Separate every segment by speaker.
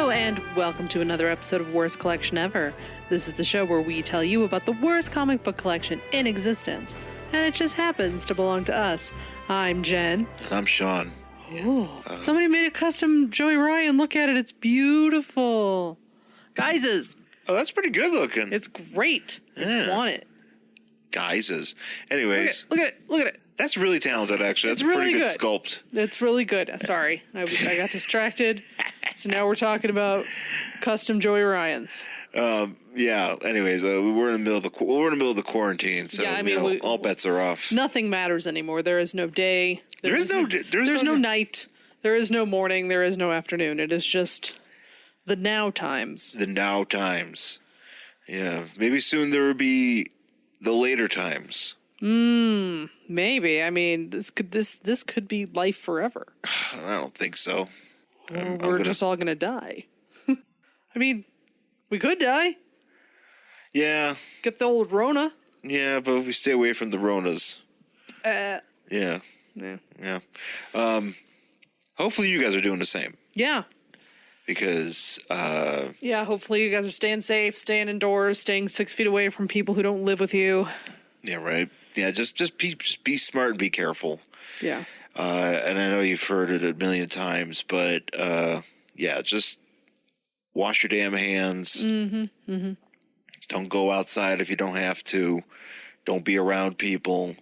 Speaker 1: Hello, and welcome to another episode of Worst Collection Ever. This is the show where we tell you about the worst comic book collection in existence, and it just happens to belong to us. I'm Jen.
Speaker 2: And I'm Sean.
Speaker 1: Oh, somebody made a custom Joey Ryan. Look at it. It's beautiful. Guyses.
Speaker 2: Oh, that's pretty good looking.
Speaker 1: It's great.
Speaker 2: Yeah.
Speaker 1: I want it.
Speaker 2: Guyses. Anyways.
Speaker 1: Look at it. Look at it.
Speaker 2: That's really talented, actually. That's
Speaker 1: It's
Speaker 2: a pretty
Speaker 1: really
Speaker 2: good
Speaker 1: good.
Speaker 2: sculpt.
Speaker 1: It's really good. Sorry. I got distracted. So now we're talking about custom Joey Ryans.
Speaker 2: Yeah. Anyways, we're in the middle of the quarantine, so
Speaker 1: Yeah, I mean,
Speaker 2: all bets are off.
Speaker 1: Nothing matters anymore. There is no day.
Speaker 2: There's no
Speaker 1: night. There is no morning. There is no afternoon. It is just the now times.
Speaker 2: The now times. Yeah. Maybe soon there will be the later times.
Speaker 1: Maybe. I mean, this could be life forever.
Speaker 2: I don't think so.
Speaker 1: Or we're just all gonna die. I mean, we could die.
Speaker 2: Yeah.
Speaker 1: Get the old Rona.
Speaker 2: Yeah, but we stay away from the Ronas. Yeah.
Speaker 1: Yeah.
Speaker 2: Hopefully you guys are doing the same.
Speaker 1: Yeah.
Speaker 2: Because
Speaker 1: yeah, hopefully you guys are staying safe, staying indoors, staying 6 feet away from people who don't live with you.
Speaker 2: Yeah, right. Yeah, just be smart and be careful.
Speaker 1: Yeah.
Speaker 2: And I know you've heard it a million times, but yeah, just wash your damn hands.
Speaker 1: Mm-hmm. Mm-hmm.
Speaker 2: Don't go outside if you don't have to. Don't be around people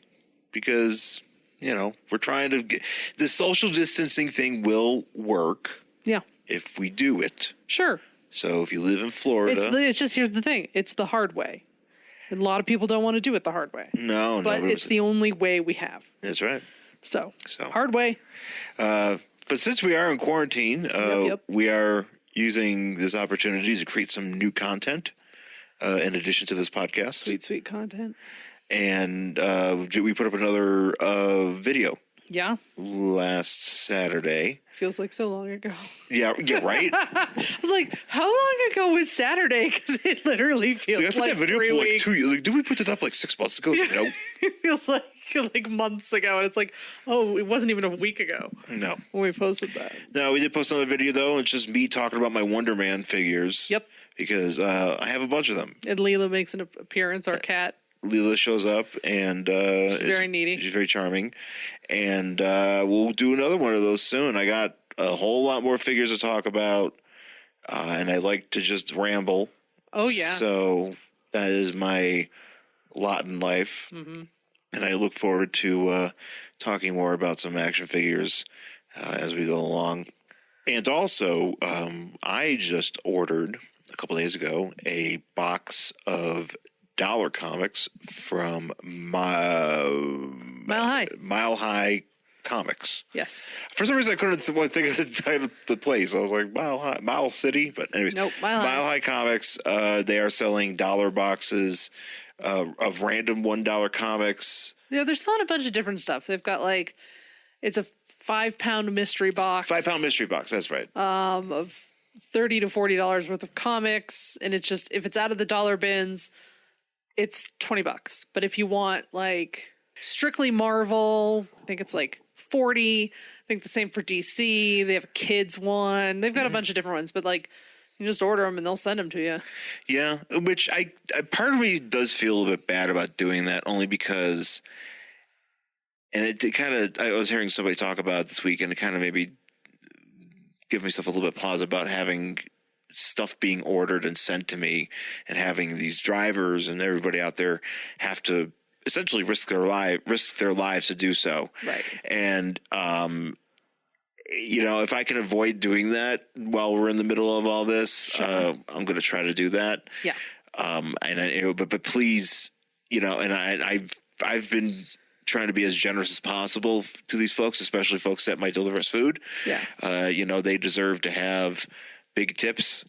Speaker 2: because, we're trying to get the social distancing thing will work.
Speaker 1: Yeah.
Speaker 2: If we do it.
Speaker 1: Sure.
Speaker 2: So if you live in Florida.
Speaker 1: It's just, here's the thing. It's the hard way. And a lot of people don't want to do it the hard way.
Speaker 2: No.
Speaker 1: But it's the only way we have.
Speaker 2: That's right.
Speaker 1: So hard way.
Speaker 2: But since we are in quarantine, we are using this opportunity to create some new content in addition to this podcast.
Speaker 1: Sweet content.
Speaker 2: And we put up another video.
Speaker 1: Yeah.
Speaker 2: Last Saturday.
Speaker 1: Feels like so long ago.
Speaker 2: Yeah, right?
Speaker 1: I was like, how long ago was Saturday? Because it literally feels like 3 weeks. I put that video up like 2 years.
Speaker 2: Did we put it up like 6 months ago? No.
Speaker 1: It feels like months ago. And it's like, oh, it wasn't even a week ago.
Speaker 2: No.
Speaker 1: When we posted that.
Speaker 2: No, we did post another video, though. It's just me talking about my Wonder Man figures.
Speaker 1: Yep.
Speaker 2: Because I have a bunch of them.
Speaker 1: And Leela makes an appearance, our cat.
Speaker 2: Leela shows up, and she's
Speaker 1: very needy.
Speaker 2: She's very charming, and we'll do another one of those soon. I got a whole lot more figures to talk about, and I like to just ramble.
Speaker 1: Oh yeah.
Speaker 2: So that is my lot in life, and I look forward to talking more about some action figures as we go along. And also, I just ordered a couple days ago a box of dollar comics from Mile High Comics.
Speaker 1: Yes.
Speaker 2: For some reason, I couldn't think of the title of the place. I was like, Mile City. But anyways,
Speaker 1: nope, Mile
Speaker 2: High Comics. They are selling dollar boxes of random $1 comics.
Speaker 1: Yeah, they're selling a bunch of different stuff. They've got it's a 5-pound mystery box.
Speaker 2: 5-pound mystery box. That's right.
Speaker 1: Of $30 to $40 worth of comics, and it's just if it's out of the dollar bins, it's $20. But if you want strictly Marvel, I think it's $40. I think the same for DC. They have a kids one. They've got a bunch of different ones, but you just order them and they'll send them to you. Yeah,
Speaker 2: which I part of me does feel a bit bad about doing that, only because, and it kind of, I was hearing somebody talk about it this week, and it kind of maybe give myself a little bit pause about having stuff being ordered and sent to me, and having these drivers and everybody out there have to essentially risk their lives to do so.
Speaker 1: Right.
Speaker 2: And if I can avoid doing that while we're in the middle of all this, sure. I'm going to try to do that.
Speaker 1: Yeah.
Speaker 2: But please, and I've been trying to be as generous as possible to these folks, especially folks that might deliver us food.
Speaker 1: Yeah.
Speaker 2: They deserve to have big tips.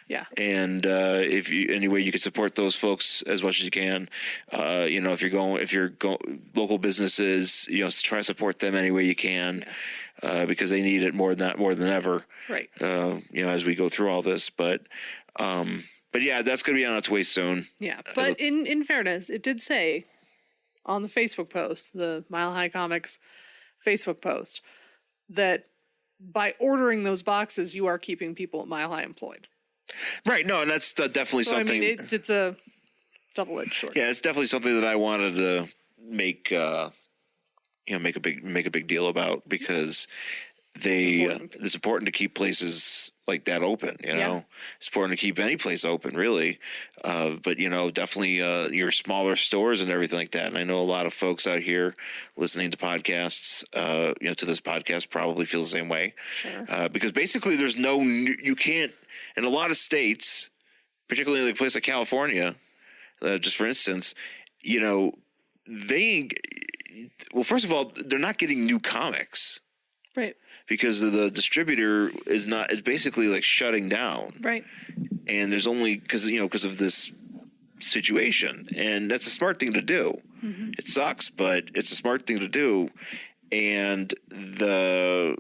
Speaker 1: Yeah.
Speaker 2: And if you any way you can support those folks as much as you can, if you're going local businesses, try to support them any way you can, because they need it more than ever.
Speaker 1: Right.
Speaker 2: As we go through all this, but yeah, that's going to be on its way soon.
Speaker 1: Yeah. But in fairness, it did say on the Facebook post, the Mile High Comics Facebook post, that by ordering those boxes, you are keeping people at Mile High employed.
Speaker 2: Right. No, and that's definitely
Speaker 1: So,
Speaker 2: something.
Speaker 1: I mean, it's a double-edged sword.
Speaker 2: Yeah, it's definitely something that I wanted to make make a big deal about, because it's important to keep places like that open. It's important to keep any place open, really. But definitely your smaller stores and everything like that. And I know a lot of folks out here listening to podcasts, to this podcast, probably feel the same way.
Speaker 1: Sure.
Speaker 2: Because basically, there's you can't, in a lot of states, particularly like a place like California, just for instance, first of all, they're not getting new comics.
Speaker 1: Right.
Speaker 2: Because the distributor is basically like shutting down.
Speaker 1: Right.
Speaker 2: And there's only because of this situation, and that's a smart thing to do. Mm-hmm. It sucks, but it's a smart thing to do. And so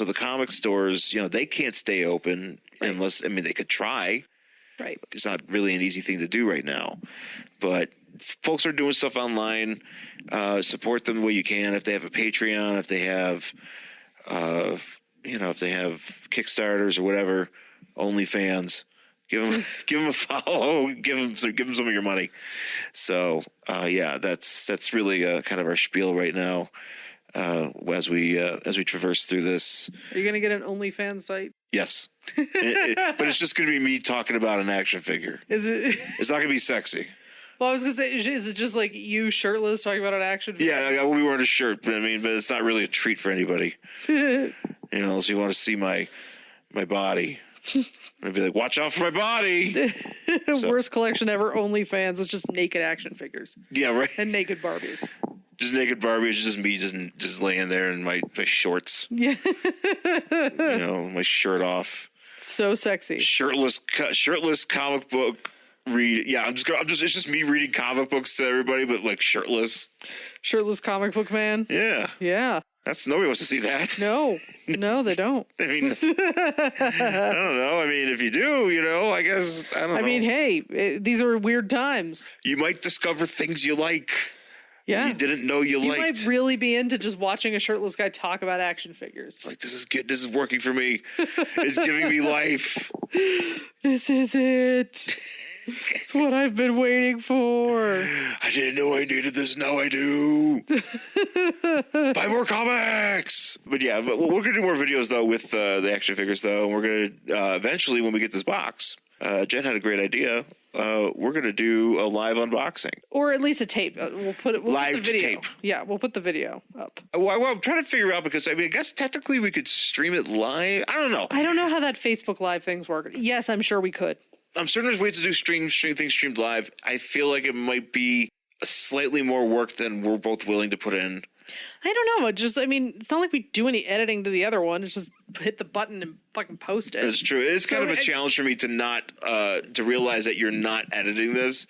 Speaker 2: the comic stores, they can't stay open unless, they could try.
Speaker 1: Right.
Speaker 2: It's not really an easy thing to do right now, but folks are doing stuff online. Support them the way you can. If they have a Patreon, if they have if they have Kickstarters or whatever, OnlyFans, give them a follow, give them some of your money. So that's really kind of our spiel right now as we traverse through this.
Speaker 1: Are you gonna get an OnlyFans site?
Speaker 2: Yes, but it's just gonna be me talking about an action figure.
Speaker 1: Is it?
Speaker 2: It's not gonna be sexy.
Speaker 1: Well, I was gonna say, is it just like you shirtless talking about an action figure?
Speaker 2: Yeah, we wearing a shirt, but but it's not really a treat for anybody. Unless you want to see my body. I'd be like, watch out for my body.
Speaker 1: Worst collection ever, OnlyFans. It's just naked action figures.
Speaker 2: Yeah, right.
Speaker 1: And naked Barbies.
Speaker 2: Just naked Barbies, just me just laying there in my shorts.
Speaker 1: Yeah.
Speaker 2: My shirt off.
Speaker 1: So sexy.
Speaker 2: Shirtless comic book read. Yeah, it's just me reading comic books to everybody, but like shirtless. Shirtless
Speaker 1: comic book man.
Speaker 2: Yeah.
Speaker 1: Yeah.
Speaker 2: Nobody wants to see that.
Speaker 1: No, they don't.
Speaker 2: I don't know. If you do, I guess, I don't know.
Speaker 1: Hey, these are weird times.
Speaker 2: You might discover things you like.
Speaker 1: Yeah.
Speaker 2: You didn't know you liked.
Speaker 1: You might really be into just watching a shirtless guy talk about action figures.
Speaker 2: It's like, this is good. This is working for me. It's giving me life.
Speaker 1: This is it. It's what I've been waiting for.
Speaker 2: I didn't know I needed this. Now I do. Buy more comics. But we're going to do more videos, though, with the action figures, though. And we're going to, eventually, when we get this box, Jen had a great idea. We're going to do a live unboxing.
Speaker 1: Or at least a tape. We'll put the video.
Speaker 2: Tape.
Speaker 1: Yeah, we'll put the video up.
Speaker 2: Well, I'm trying to figure out, because I guess technically we could stream it live. I don't know.
Speaker 1: I don't know how that Facebook Live things work. Yes, I'm sure we could.
Speaker 2: I'm certain there's ways to do things streamed live. I feel like it might be slightly more work than we're both willing to put in.
Speaker 1: I don't know. It's not like we do any editing to the other one. It's just hit the button and fucking post it.
Speaker 2: That's true. It's kind of a challenge for me to not to realize that you're not editing this.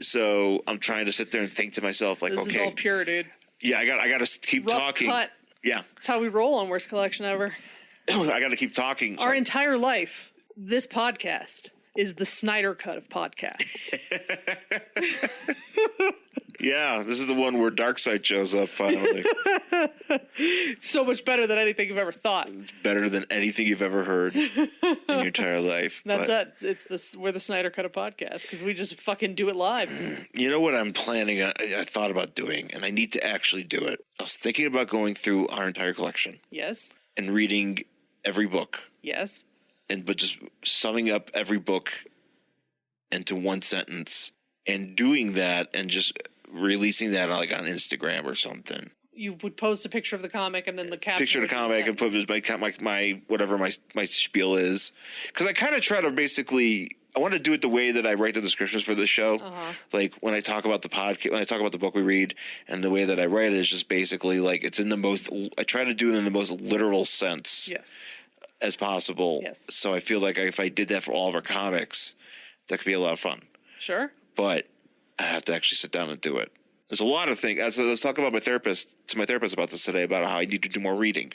Speaker 2: So I'm trying to sit there and think to myself, like,
Speaker 1: this is all pure, dude.
Speaker 2: Yeah, I got to keep talking.
Speaker 1: Cut.
Speaker 2: Yeah,
Speaker 1: that's how we roll on Worst Collection Ever.
Speaker 2: I got to keep talking.
Speaker 1: Our entire life, this podcast is the Snyder cut of podcasts.
Speaker 2: Yeah, this is the one where Darkseid shows up finally.
Speaker 1: It's so much better than anything you've ever thought.
Speaker 2: It's better than anything you've ever heard in your entire life.
Speaker 1: That's it. We're the Snyder cut of podcasts because we just fucking do it live.
Speaker 2: You know what I'm planning? I thought about doing, and I need to actually do it. I was thinking about going through our entire collection.
Speaker 1: Yes.
Speaker 2: And reading every book.
Speaker 1: Yes.
Speaker 2: But just summing up every book into one sentence and doing that and just releasing that on Instagram or something.
Speaker 1: You would post a picture of the comic and then the caption.
Speaker 2: Picture of the comic and put my whatever my spiel is. Because I kind of try to I want to do it the way that I write the descriptions for this show. Uh-huh. Like when I talk about the podcast, when I talk about the book we read, and the way that I write it is just basically like it's in the most. I try to do it in the most literal sense.
Speaker 1: Yes.
Speaker 2: As possible.
Speaker 1: Yes.
Speaker 2: So I feel like if I did that for all of our comics, that could be a lot of fun.
Speaker 1: Sure.
Speaker 2: But I have to actually sit down and do it. There's a lot of things. Let's talk about my therapist about this today, about how I need to do more reading.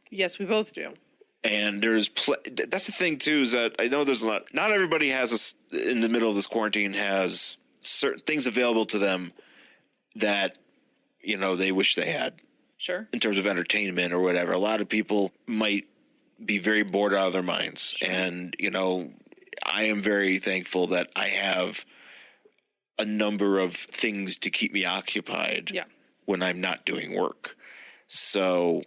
Speaker 1: Yes, we both do.
Speaker 2: And that's the thing too, is that I know there's a lot. Not everybody has in the middle of this quarantine has certain things available to them that, they wish they had.
Speaker 1: Sure.
Speaker 2: In terms of entertainment or whatever. A lot of people might be very bored out of their minds. Sure. And, you know, I am very thankful that I have a number of things to keep me occupied when I'm not doing work. So,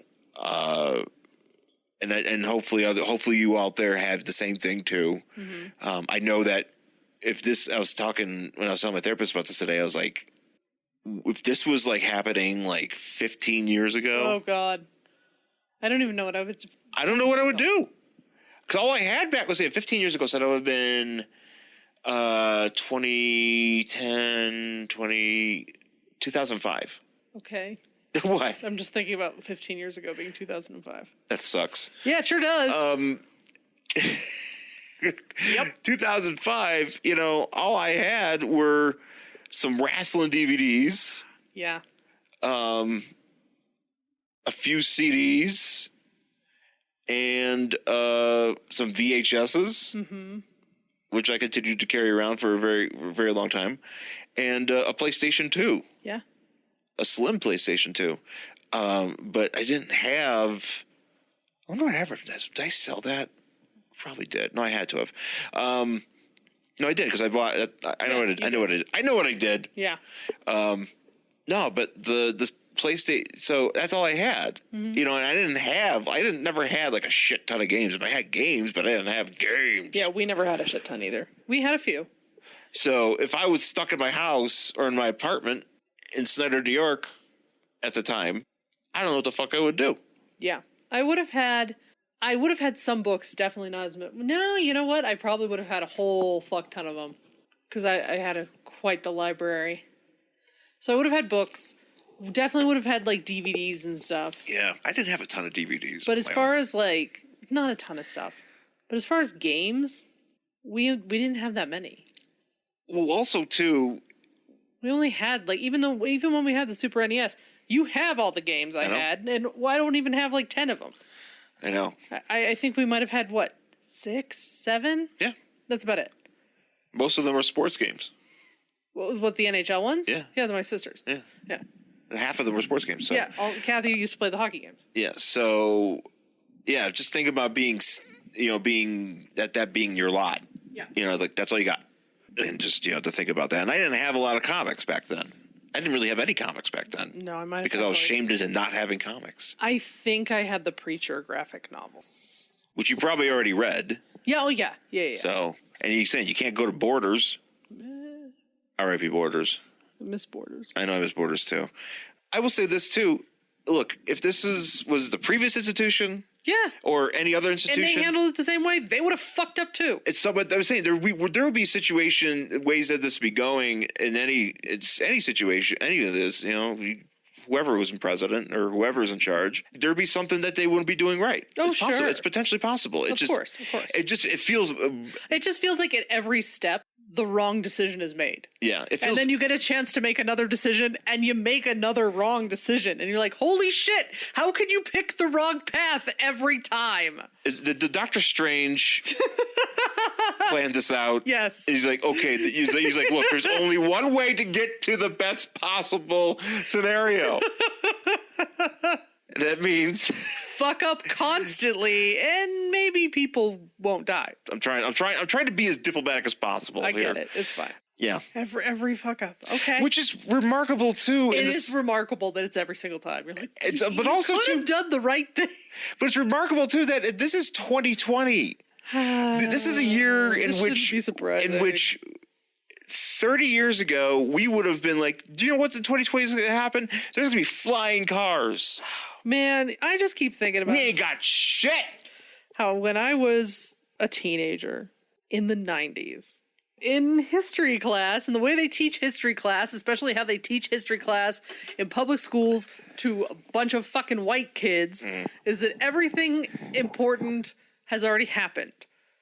Speaker 2: and hopefully you out there have the same thing too. Mm-hmm. I know that I was telling my therapist about this today, I was like, if this was like happening like 15 years ago.
Speaker 1: Oh God. I don't even know what I would.
Speaker 2: I don't know what I would do. Cause all I had back was 15 years ago. So that would have been, 2005.
Speaker 1: Okay.
Speaker 2: What?
Speaker 1: I'm just thinking about 15 years ago being 2005.
Speaker 2: That sucks.
Speaker 1: Yeah, it sure does.
Speaker 2: Yep. 2005, you know, all I had were some wrestling DVDs.
Speaker 1: Yeah.
Speaker 2: A few CDs and some VHSs, mm-hmm. which I continued to carry around for a very, very long time, and a PlayStation 2.
Speaker 1: Yeah.
Speaker 2: A slim PlayStation 2. But I didn't have. I wonder what happened. Did I sell that? Probably did. No, I had to have. No, I did because I bought. I know what I did.
Speaker 1: Yeah.
Speaker 2: No, but the PlayStation. So that's all I had. Mm-hmm. You know, and I never had like a shit ton of games. I had games, but I didn't have games.
Speaker 1: Yeah, we never had a shit ton either. We had a few.
Speaker 2: So if I was stuck in my house or in my apartment in Snyder, New York, at the time, I don't know what the fuck I would do.
Speaker 1: Yeah, I would have had some books, definitely not as much. No, you know what? I probably would have had a whole fuck ton of them because I had quite the library. So I would have had books. Definitely would have had like DVDs and stuff.
Speaker 2: Yeah, I didn't have a ton of DVDs.
Speaker 1: But as far as like, not a ton of stuff. But as far as games, we didn't have that many.
Speaker 2: Well, also too,
Speaker 1: we only had like even when we had the Super NES, you have all the games I had, and I don't even have like 10 of them.
Speaker 2: I know.
Speaker 1: I think we might have had, what, 6, 7?
Speaker 2: Yeah.
Speaker 1: That's about it.
Speaker 2: Most of them are sports games.
Speaker 1: What, the NHL ones?
Speaker 2: Yeah.
Speaker 1: Yeah, they're my sisters.
Speaker 2: Yeah.
Speaker 1: Yeah.
Speaker 2: Half of them were sports games. So.
Speaker 1: Yeah. Kathy used to play the hockey games.
Speaker 2: Yeah. So, yeah, just think about being that being your lot.
Speaker 1: Yeah.
Speaker 2: You know, like that's all you got. And just, you know, to think about that. And I didn't have a lot of comics back then. I didn't really have any comics back then.
Speaker 1: No, I might have.
Speaker 2: Because I was shamed into not having comics.
Speaker 1: I think I had the Preacher graphic novels.
Speaker 2: Which you probably already read.
Speaker 1: Yeah, oh yeah. Yeah.
Speaker 2: So, and you're saying you can't go to Borders. R.I.P. Borders.
Speaker 1: I miss Borders.
Speaker 2: I know I miss Borders too. I will say this too. Look, if this was the previous institution...
Speaker 1: Yeah.
Speaker 2: Or any other institution.
Speaker 1: And they handled it the same way, they would have fucked up too.
Speaker 2: It's so, but I was saying there would be ways that this would be going in any situation, any of this, you know, whoever was in president or whoever is in charge, there'd be something that they wouldn't be doing right.
Speaker 1: Oh,
Speaker 2: it's possible.
Speaker 1: Sure.
Speaker 2: It's potentially possible.
Speaker 1: Of course.
Speaker 2: It feels.
Speaker 1: It just feels like at every step, the wrong decision is made.
Speaker 2: Yeah.
Speaker 1: And then you get a chance to make another decision and you make another wrong decision. And you're like, holy shit, how can you pick the wrong path every time?
Speaker 2: Did Dr. Strange plan this out?
Speaker 1: Yes.
Speaker 2: He's like, okay. He's like, look, there's only one way to get to the best possible scenario. That means
Speaker 1: fuck up constantly, and maybe people won't die.
Speaker 2: I'm trying to be as diplomatic as possible.
Speaker 1: I get it. It's fine.
Speaker 2: Yeah.
Speaker 1: Every fuck up. Okay.
Speaker 2: Which is remarkable too.
Speaker 1: It is remarkable that it's every single time. You're like,
Speaker 2: but also
Speaker 1: could have done the right thing.
Speaker 2: But it's remarkable too that this is 2020. This is a year in which 30 years ago we would have been like, do you know what in 2020 is going to happen? There's going to be flying cars.
Speaker 1: Man, I just keep thinking about...
Speaker 2: We ain't got shit!
Speaker 1: How when I was a teenager in the 90s, in history class, and the way they teach history class, especially how they teach history class in public schools to a bunch of fucking white kids, is that everything important has already happened.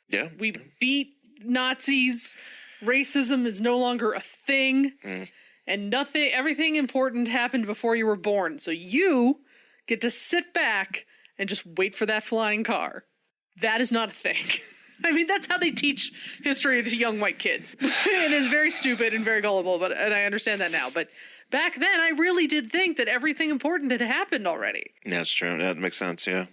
Speaker 2: Yeah.
Speaker 1: We beat Nazis, racism is no longer a thing, and everything important happened before you were born. So you get to sit back and just wait for that flying car. That is not a thing. I mean, that's how they teach history to young white kids. It is very stupid and very gullible, and I understand that now. But back then, I really did think that everything important had happened already.
Speaker 2: Yeah, that's true. That makes sense, yeah.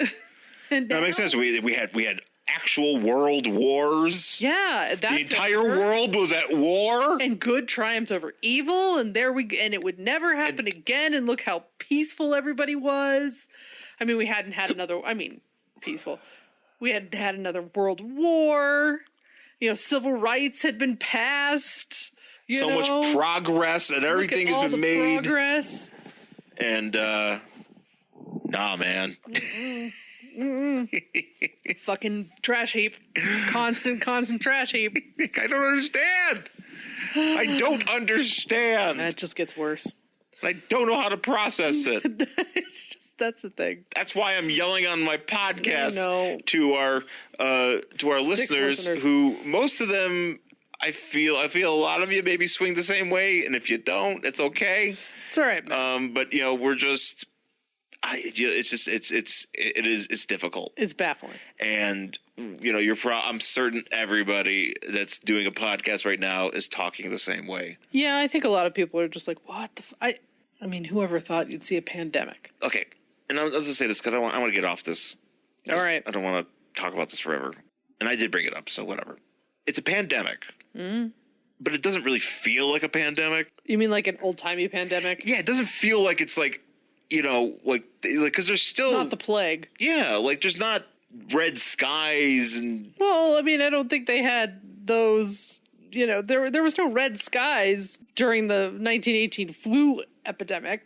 Speaker 1: And
Speaker 2: That makes sense. We had actual world wars.
Speaker 1: Yeah, that's
Speaker 2: The entire world was at war.
Speaker 1: And good triumphed over evil, and it would never happen again. And look how peaceful everybody was. I mean, we hadn't had another. I mean, peaceful. We hadn't had another world war. Civil rights had been passed.
Speaker 2: So much progress, and everything has been made.
Speaker 1: Progress.
Speaker 2: And nah, man.
Speaker 1: Fucking trash heap. Constant trash heap.
Speaker 2: I don't understand. I don't understand.
Speaker 1: It just gets worse.
Speaker 2: I don't know how to process it.
Speaker 1: That's the thing.
Speaker 2: That's why I'm yelling on my podcast to our listeners, who most of them, I feel a lot of you maybe swing the same way, and if you don't, it's okay.
Speaker 1: It's all right.
Speaker 2: But we're just. It's difficult.
Speaker 1: It's baffling.
Speaker 2: And I'm certain everybody that's doing a podcast right now is talking the same way.
Speaker 1: Yeah, I think a lot of people are just like, what the I mean, whoever thought you'd see a pandemic?
Speaker 2: Okay. And I'll just say this because I want to get off this.
Speaker 1: All right.
Speaker 2: I don't want to talk about this forever. And I did bring it up, so whatever. It's a pandemic. But it doesn't really feel like a pandemic.
Speaker 1: You mean like an old-timey pandemic?
Speaker 2: Yeah, it doesn't feel like it's like, because there's still...
Speaker 1: It's not the plague.
Speaker 2: Yeah, there's not red skies and...
Speaker 1: Well, I mean, I don't think they had those... there was no red skies during the 1918 flu epidemic.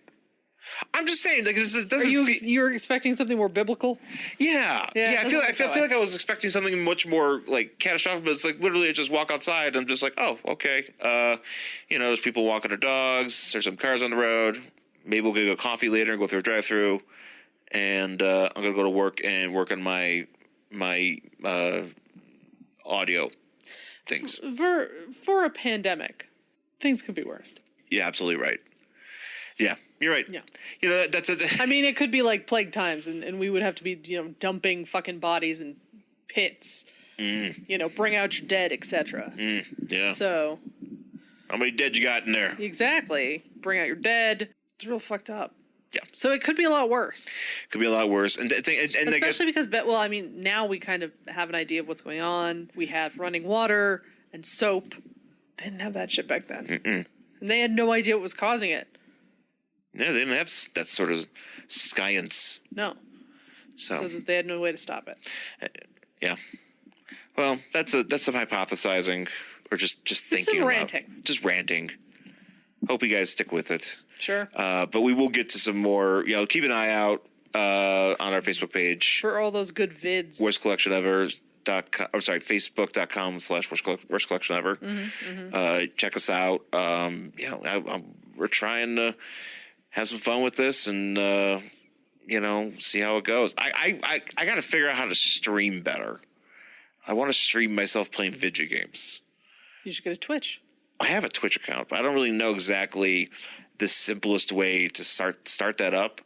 Speaker 2: I'm just saying, it doesn't.
Speaker 1: You're expecting something more biblical?
Speaker 2: Yeah. I feel like I was expecting something much more catastrophic, but it's literally I just walk outside and I'm just like, oh, okay. There's people walking their dogs. There's some cars on the road. Maybe we'll get a coffee later and go through a drive-through. And I'm gonna go to work and work on my audio things.
Speaker 1: For a pandemic, things could be worse.
Speaker 2: Yeah, absolutely right. Yeah, you're right.
Speaker 1: Yeah.
Speaker 2: That's it.
Speaker 1: I mean, it could be like plague times, and we would have to be, dumping fucking bodies in pits. Bring out your dead, etc.
Speaker 2: Yeah.
Speaker 1: So,
Speaker 2: how many dead you got in there?
Speaker 1: Exactly. Bring out your dead. It's real fucked up.
Speaker 2: Yeah.
Speaker 1: So it could be a lot worse.
Speaker 2: Could be a lot worse, and
Speaker 1: especially because, now we kind of have an idea of what's going on. We have running water and soap. They didn't have that shit back then, and they had no idea what was causing it.
Speaker 2: Yeah, they didn't have that sort of science.
Speaker 1: No. So that they had no way to stop it.
Speaker 2: Yeah. Well, that's some hypothesizing or just thinking. Just ranting. Hope you guys stick with it.
Speaker 1: Sure.
Speaker 2: But we will get to some more. Keep an eye out on our Facebook page
Speaker 1: for all those good vids.
Speaker 2: Worst Collection Ever. Facebook.com/worst collection ever. Check us out. We're trying to have some fun with this and see how it goes. I got to figure out how to stream better. I want to stream myself playing video games.
Speaker 1: You should get a Twitch.
Speaker 2: I have a Twitch account, but I don't really know exactly the simplest way to start that up.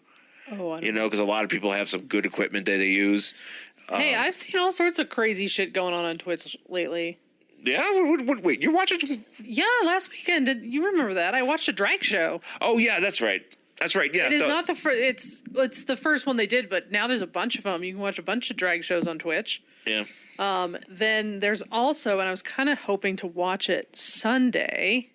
Speaker 1: Oh, I don't
Speaker 2: know, because a lot of people have some good equipment that they use.
Speaker 1: Hey, I've seen all sorts of crazy shit going on Twitch lately.
Speaker 2: Yeah? Wait, you're watching?
Speaker 1: Yeah, last weekend. You remember that? I watched a drag show.
Speaker 2: Oh, yeah, that's right. That's right, yeah.
Speaker 1: It is not the first. It's the first one they did, but now there's a bunch of them. You can watch a bunch of drag shows on Twitch.
Speaker 2: Yeah.
Speaker 1: Then there's also, and I was kind of hoping to watch it Sunday,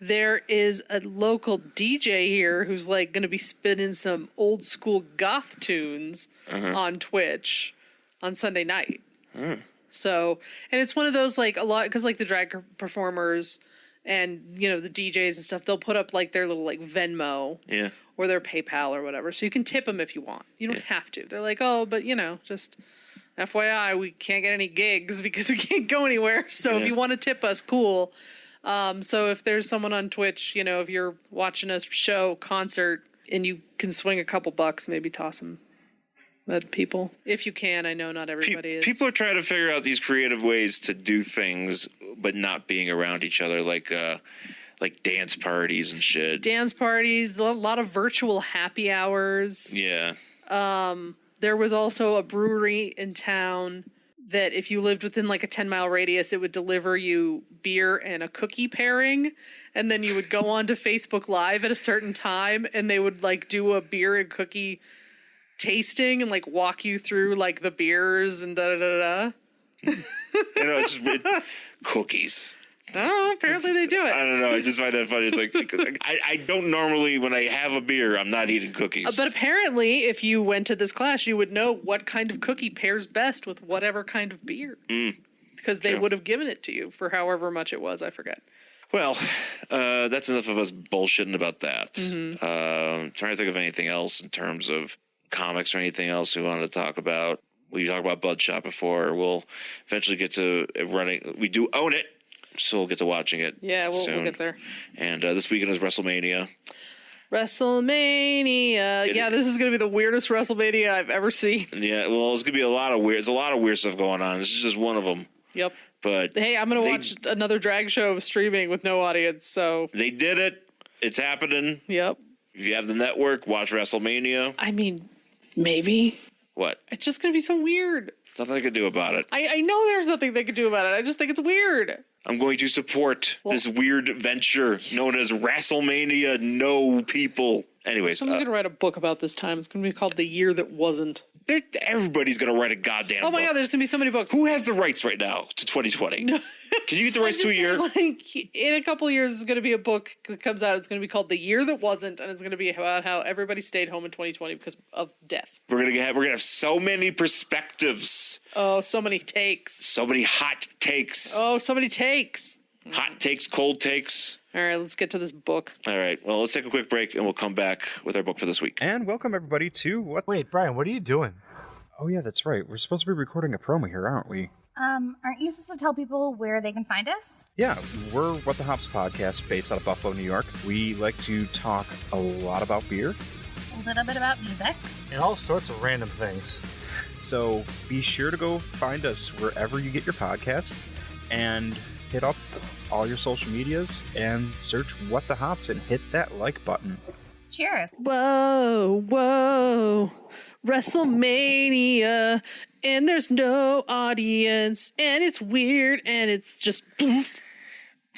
Speaker 1: there is a local DJ here who's going to be spinning some old school goth tunes on Twitch on Sunday night. So, and it's one of those a lot, because the drag performers and the DJs and stuff, they'll put up their little Venmo or their PayPal or whatever, so you can tip them if you want. You don't have to. They're oh, but just FYI, we can't get any gigs because we can't go anywhere. So if you want to tip us, cool. So if there's someone on Twitch, if you're watching a show, concert, and you can swing a couple bucks, maybe toss them at people. If you can, I know not everybody is.
Speaker 2: People are trying to figure out these creative ways to do things, but not being around each other, like dance parties and shit.
Speaker 1: Dance parties, a lot of virtual happy hours.
Speaker 2: Yeah.
Speaker 1: There was also a brewery in town that if you lived within a 10-mile radius, it would deliver you beer and a cookie pairing. And then you would go on to Facebook Live at a certain time and they would do a beer and cookie tasting and like walk you through like the beers and da da da da.
Speaker 2: It's just cookies.
Speaker 1: Oh, apparently they do
Speaker 2: I
Speaker 1: it.
Speaker 2: don't know. I just find that funny. It's like I don't normally, when I have a beer, I'm not eating cookies.
Speaker 1: But apparently, if you went to this class, you would know what kind of cookie pairs best with whatever kind of beer. Because they would have given it to you for however much it was. I forget.
Speaker 2: Well, that's enough of us bullshitting about that. Trying to think of anything else in terms of comics or anything else we wanted to talk about. We talked about Bloodshot before. We'll eventually get to running. We do own it, so we'll get to watching it.
Speaker 1: Yeah, we'll
Speaker 2: soon.
Speaker 1: get there.
Speaker 2: And this weekend is WrestleMania.
Speaker 1: WrestleMania. Yeah, this is going to be the weirdest WrestleMania I've ever seen.
Speaker 2: Yeah, well, it's going to be a lot of weird. There's a lot of weird stuff going on. This is just one of them.
Speaker 1: Yep.
Speaker 2: But
Speaker 1: hey, I'm going to watch another drag show streaming with no audience. So
Speaker 2: they did it. It's happening.
Speaker 1: Yep.
Speaker 2: If you have the network, watch WrestleMania.
Speaker 1: I mean, maybe.
Speaker 2: What?
Speaker 1: It's just going to be so weird.
Speaker 2: Nothing I could do about it.
Speaker 1: I know there's nothing they could do about it. I just think it's weird.
Speaker 2: I'm going to support this weird venture known as WrestleMania No People. Anyways.
Speaker 1: Someone's going to write a book about this time. It's going to be called The Year That Wasn't.
Speaker 2: Everybody's going to write a goddamn book.
Speaker 1: Oh my God, there's going to be so many books.
Speaker 2: Who has the rights right now to 2020? No. Can you get the rights to a year?
Speaker 1: Like, in a couple of years, there's going to be a book that comes out. It's going to be called The Year That Wasn't, and it's going to be about how everybody stayed home in 2020 because of death.
Speaker 2: We're gonna have so many perspectives.
Speaker 1: Oh, so many takes.
Speaker 2: So many hot takes.
Speaker 1: Oh, so many takes.
Speaker 2: Hot takes, cold takes.
Speaker 1: All right, let's get to this book.
Speaker 2: All right, well, let's take a quick break, and we'll come back with our book for this week.
Speaker 3: And welcome, everybody, to what...
Speaker 4: Wait, Brian, what are you doing?
Speaker 3: Oh, yeah, that's right. We're supposed to be recording a promo here, aren't we?
Speaker 5: Aren't you supposed to tell people where they can find us?
Speaker 3: Yeah, we're What the Hops podcast based out of Buffalo, New York. We like to talk a lot about beer.
Speaker 5: A little bit about music.
Speaker 4: And all sorts of random things.
Speaker 3: So be sure to go find us wherever you get your podcasts and hit up all your social medias and search What the Hops and hit that like button.
Speaker 5: Cheers.
Speaker 1: Whoa, whoa. WrestleMania, and there's no audience, and it's weird, and it's just boof,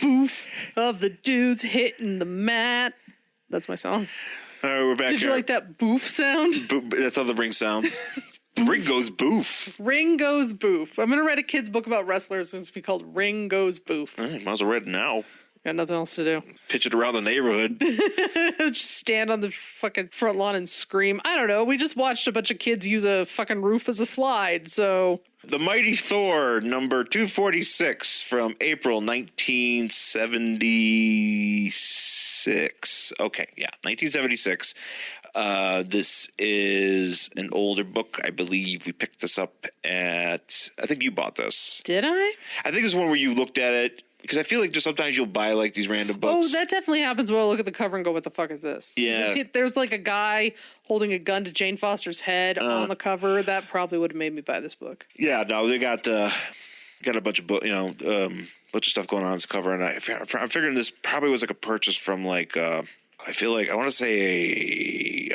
Speaker 1: boof of the dudes hitting the mat. That's my song.
Speaker 2: All right, we're back
Speaker 1: Did
Speaker 2: here.
Speaker 1: you like that boof sound?
Speaker 2: That's how the ring sounds. Ring goes boof.
Speaker 1: Ring goes boof. I'm going to write a kid's book about wrestlers. It's going to be called Ring Goes Boof.
Speaker 2: All right, might as well read it now.
Speaker 1: Got nothing else to do.
Speaker 2: Pitch it around the neighborhood.
Speaker 1: Just stand on the fucking front lawn and scream. I don't know. We just watched a bunch of kids use a fucking roof as a slide, so...
Speaker 2: The Mighty Thor, number 246 from April 1976. Okay, yeah, 1976. This is an older book, I believe. We picked this up at... I think you bought this.
Speaker 1: Did I?
Speaker 2: I think it's one where you looked at it... Because I feel like just sometimes you'll buy like these random books.
Speaker 1: Oh, that definitely happens when I look at the cover and go, what the fuck is this?
Speaker 2: Yeah.
Speaker 1: There's like a guy holding a gun to Jane Foster's head on the cover. That probably would have made me buy this book.
Speaker 2: Yeah, no, they got a bunch of bunch of stuff going on this cover, and I'm figuring this probably was like a purchase from like I feel like I want to say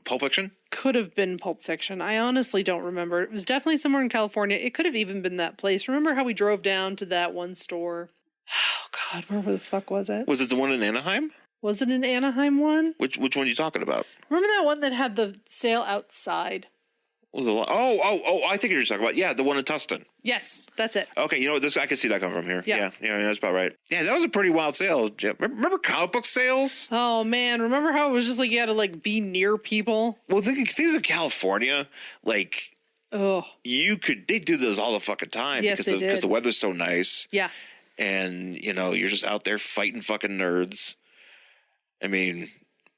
Speaker 2: Pulp Fiction.
Speaker 1: Could have been Pulp Fiction. I honestly don't remember. It was definitely somewhere in California. It could have even been that place. Remember how we drove down to that one store? Oh God, where the fuck was it?
Speaker 2: Was it the one in Anaheim?
Speaker 1: Was it an Anaheim one?
Speaker 2: Which one are you talking about?
Speaker 1: Remember that one that had the sale outside?
Speaker 2: Was a lot. Oh! I think you're talking about the one in Tustin.
Speaker 1: Yes, that's it.
Speaker 2: Okay, you know what? This I can see that coming from here.
Speaker 1: Yeah.
Speaker 2: Yeah, that's about right. Yeah, that was a pretty wild sale. Yeah, remember comic book sales?
Speaker 1: Oh man, remember how it was just like you had to like be near people?
Speaker 2: Well, things in California, like
Speaker 1: Oh
Speaker 2: they do this all the fucking time.
Speaker 1: Yes, they did.
Speaker 2: Because the weather's so nice.
Speaker 1: yeah.
Speaker 2: And you're just out there fighting fucking nerds. I mean,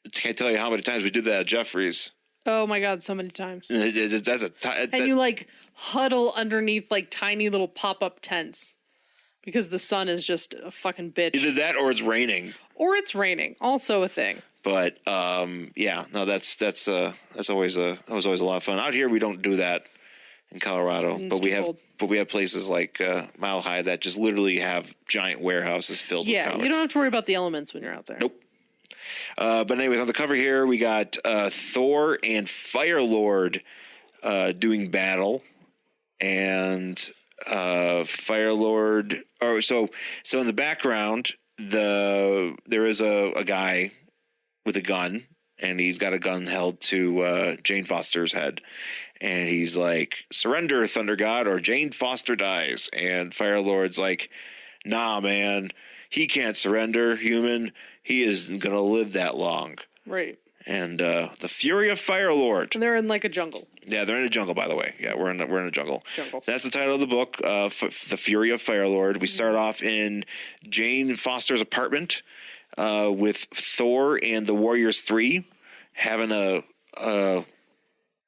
Speaker 2: I can't tell you how many times we did that at Jeffrey's.
Speaker 1: Oh my God, so many times.
Speaker 2: And
Speaker 1: you like huddle underneath like tiny little pop-up tents because the sun is just a fucking bitch.
Speaker 2: either that or it's raining.
Speaker 1: Or it's raining, also a thing.
Speaker 2: But that's always a lot of fun. Out here we don't do that in Colorado,
Speaker 1: It's
Speaker 2: but
Speaker 1: too cold.
Speaker 2: we have places like Mile High that just literally have giant warehouses filled with comics.
Speaker 1: You don't have to worry about the elements when you're out there.
Speaker 2: Nope. But anyways, on the cover here, we got Thor and Firelord doing battle, and Firelord. So in the background, there is a guy with a gun, and he's got a gun held to Jane Foster's head. And he's like, surrender, Thunder God, or Jane Foster dies. And Firelord's like, nah, man, he can't surrender, human. He isn't going to live that long.
Speaker 1: Right.
Speaker 2: And the Fury of Firelord.
Speaker 1: And they're in like a jungle.
Speaker 2: Yeah, they're in a jungle, by the way. Yeah, we're in a jungle.
Speaker 1: Jungle.
Speaker 2: That's the title of the book, The Fury of Firelord. We start off in Jane Foster's apartment with Thor and the Warriors 3 having a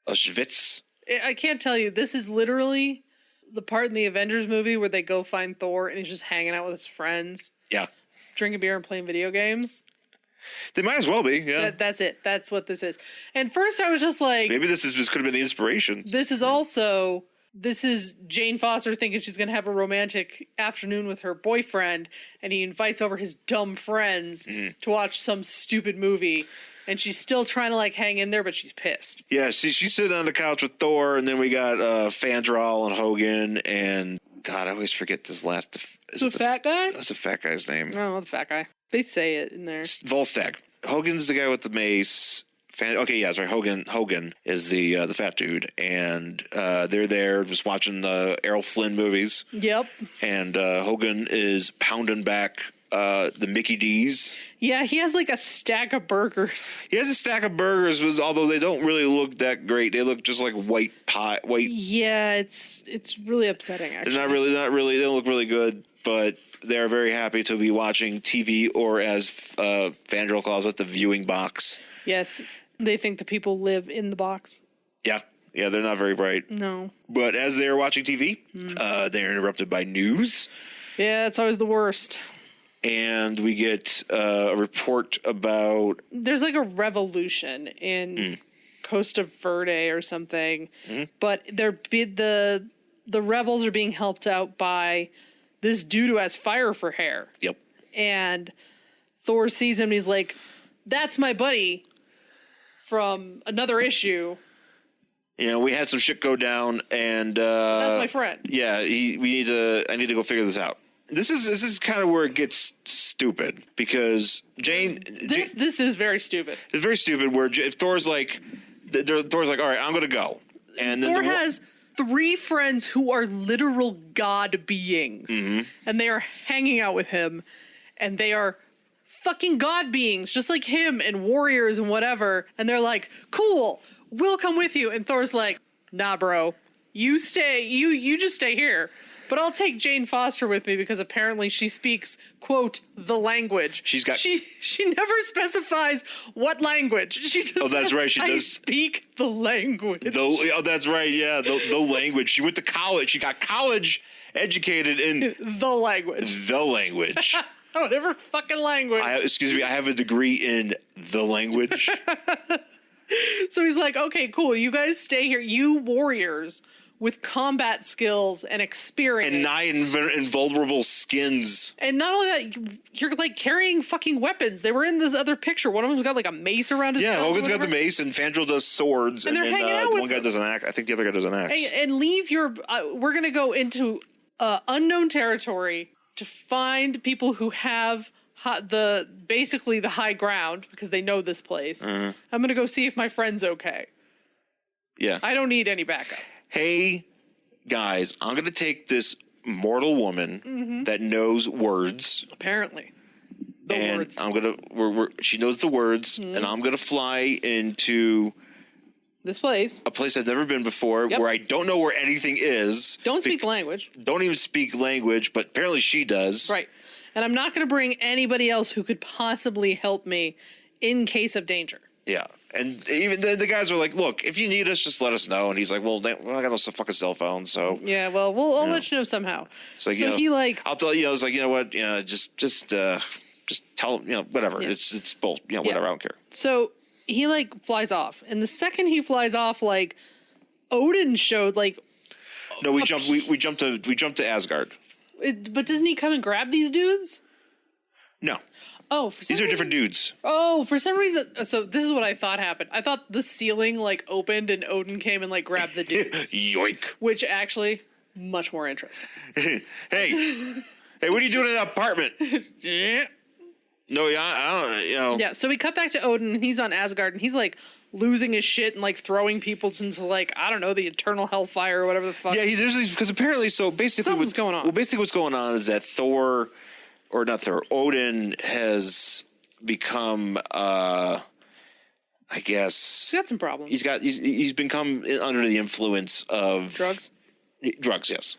Speaker 2: schwitz.
Speaker 1: I can't tell you. This is literally the part in the Avengers movie where they go find Thor and he's just hanging out with his friends.
Speaker 2: Yeah. Drinking
Speaker 1: beer and playing video games.
Speaker 2: They might as well be, yeah.
Speaker 1: That's it. That's what this is. And first I was just like...
Speaker 2: Maybe this could have been the inspiration.
Speaker 1: This is Jane Foster thinking she's going to have a romantic afternoon with her boyfriend, and he invites over his dumb friends to watch some stupid movie, and she's still trying to like hang in there, but she's pissed.
Speaker 2: Yeah, she's sitting on the couch with Thor, and then we got Fandral and Hogan, and God, I always forget this last...
Speaker 1: The fat guy?
Speaker 2: That's the fat guy's name.
Speaker 1: No, the fat guy. They say it in there.
Speaker 2: Volstagg. Hogan's the guy with the mace. Okay, yeah, sorry. Hogan is the fat dude, and they're there just watching the Errol Flynn movies.
Speaker 1: Yep.
Speaker 2: And Hogan is pounding back the Mickey D's.
Speaker 1: Yeah, he has like a stack of burgers.
Speaker 2: He has a stack of burgers, although they don't really look that great. They look just like white pie.
Speaker 1: Yeah, it's really upsetting. Actually,
Speaker 2: They're not really. They don't look really good, but they're very happy to be watching TV, or as Fandral calls it, the viewing box.
Speaker 1: Yes, they think the people live in the box.
Speaker 2: Yeah, they're not very bright.
Speaker 1: No.
Speaker 2: But as they're watching TV, they're interrupted by news.
Speaker 1: Yeah, it's always the worst.
Speaker 2: And we get a report about...
Speaker 1: There's like a revolution in Costa Verde or something, but the rebels are being helped out by this dude who has fire for hair.
Speaker 2: Yep.
Speaker 1: And Thor sees him and he's like, that's my buddy from another issue.
Speaker 2: You know, we had some shit go down, and
Speaker 1: that's my friend.
Speaker 2: Yeah, I need to go figure this out. This is kind of where it gets stupid, because
Speaker 1: This is very stupid.
Speaker 2: It's very stupid. Where if Thor's like, all right, I'm gonna go, and then
Speaker 1: Thor has 3 friends who are literal god beings, and they are hanging out with him, and they are fucking god beings, just like him, and warriors and whatever. And they're like, cool, we'll come with you. And Thor's like, nah, bro, you stay, you just stay here. But I'll take Jane Foster with me because apparently she speaks, quote, the language.
Speaker 2: She
Speaker 1: never specifies what language. She just
Speaker 2: that's
Speaker 1: says,
Speaker 2: right. She
Speaker 1: I
Speaker 2: does
Speaker 1: speak the language.
Speaker 2: That's right. Yeah, the language. She went to college. She got college educated in
Speaker 1: the language.
Speaker 2: The language.
Speaker 1: Whatever fucking language.
Speaker 2: I have a degree in the language.
Speaker 1: So he's like, okay, cool. You guys stay here. You warriors with combat skills and experience.
Speaker 2: And nigh invulnerable skins.
Speaker 1: And not only that, you're like carrying fucking weapons. They were in this other picture. One of them's got like a mace around his belt.
Speaker 2: Yeah, Hogan's got the mace, and Fandral does swords.
Speaker 1: And they're hanging out with
Speaker 2: one guy does an axe. I think the other guy does an axe.
Speaker 1: And leave your... we're going to go into unknown territory to find people who have basically the high ground, because they know this place. I'm going to go see if my friend's okay.
Speaker 2: Yeah.
Speaker 1: I don't need any backup. Hey,
Speaker 2: guys, I'm going to take this mortal woman that knows words.
Speaker 1: Apparently.
Speaker 2: Words. I'm going to... She knows the words, and I'm going to fly into...
Speaker 1: This place.
Speaker 2: A place I've never been before, where I don't know where anything is.
Speaker 1: Don't speak language.
Speaker 2: Don't even speak language, but apparently she does.
Speaker 1: Right. And I'm not going to bring anybody else who could possibly help me in case of danger.
Speaker 2: Yeah. And even the guys are like, look, if you need us, just let us know. And he's like, well, I got no fucking cell phone, so.
Speaker 1: Yeah, well, I'll let you know somehow.
Speaker 2: It's like, I'll tell you, I was like, you know what, just tell him, whatever. Yeah. It's both, whatever, I don't care.
Speaker 1: So he flies off. And the second he flies off, Odin showed
Speaker 2: No, we jumped to Asgard.
Speaker 1: But doesn't he come and grab these dudes?
Speaker 2: No.
Speaker 1: Oh,
Speaker 2: these are different dudes.
Speaker 1: Oh, for some reason. So this is what I thought happened. I thought the ceiling opened and Odin came and grabbed the dudes.
Speaker 2: Yoink.
Speaker 1: Which actually much more interesting.
Speaker 2: Hey, what are you doing in that apartment?
Speaker 1: Yeah.
Speaker 2: No, yeah, I don't. You know.
Speaker 1: Yeah, so we cut back to Odin, and he's on Asgard, and he's like losing his shit and like throwing people into like, I don't know, the eternal hellfire or whatever the fuck.
Speaker 2: Yeah, there's because apparently, so basically,
Speaker 1: Something's going on.
Speaker 2: Well, basically, what's going on is that Odin has become, I guess,
Speaker 1: He's got some problems.
Speaker 2: He's become under the influence of
Speaker 1: Drugs?
Speaker 2: Drugs, yes.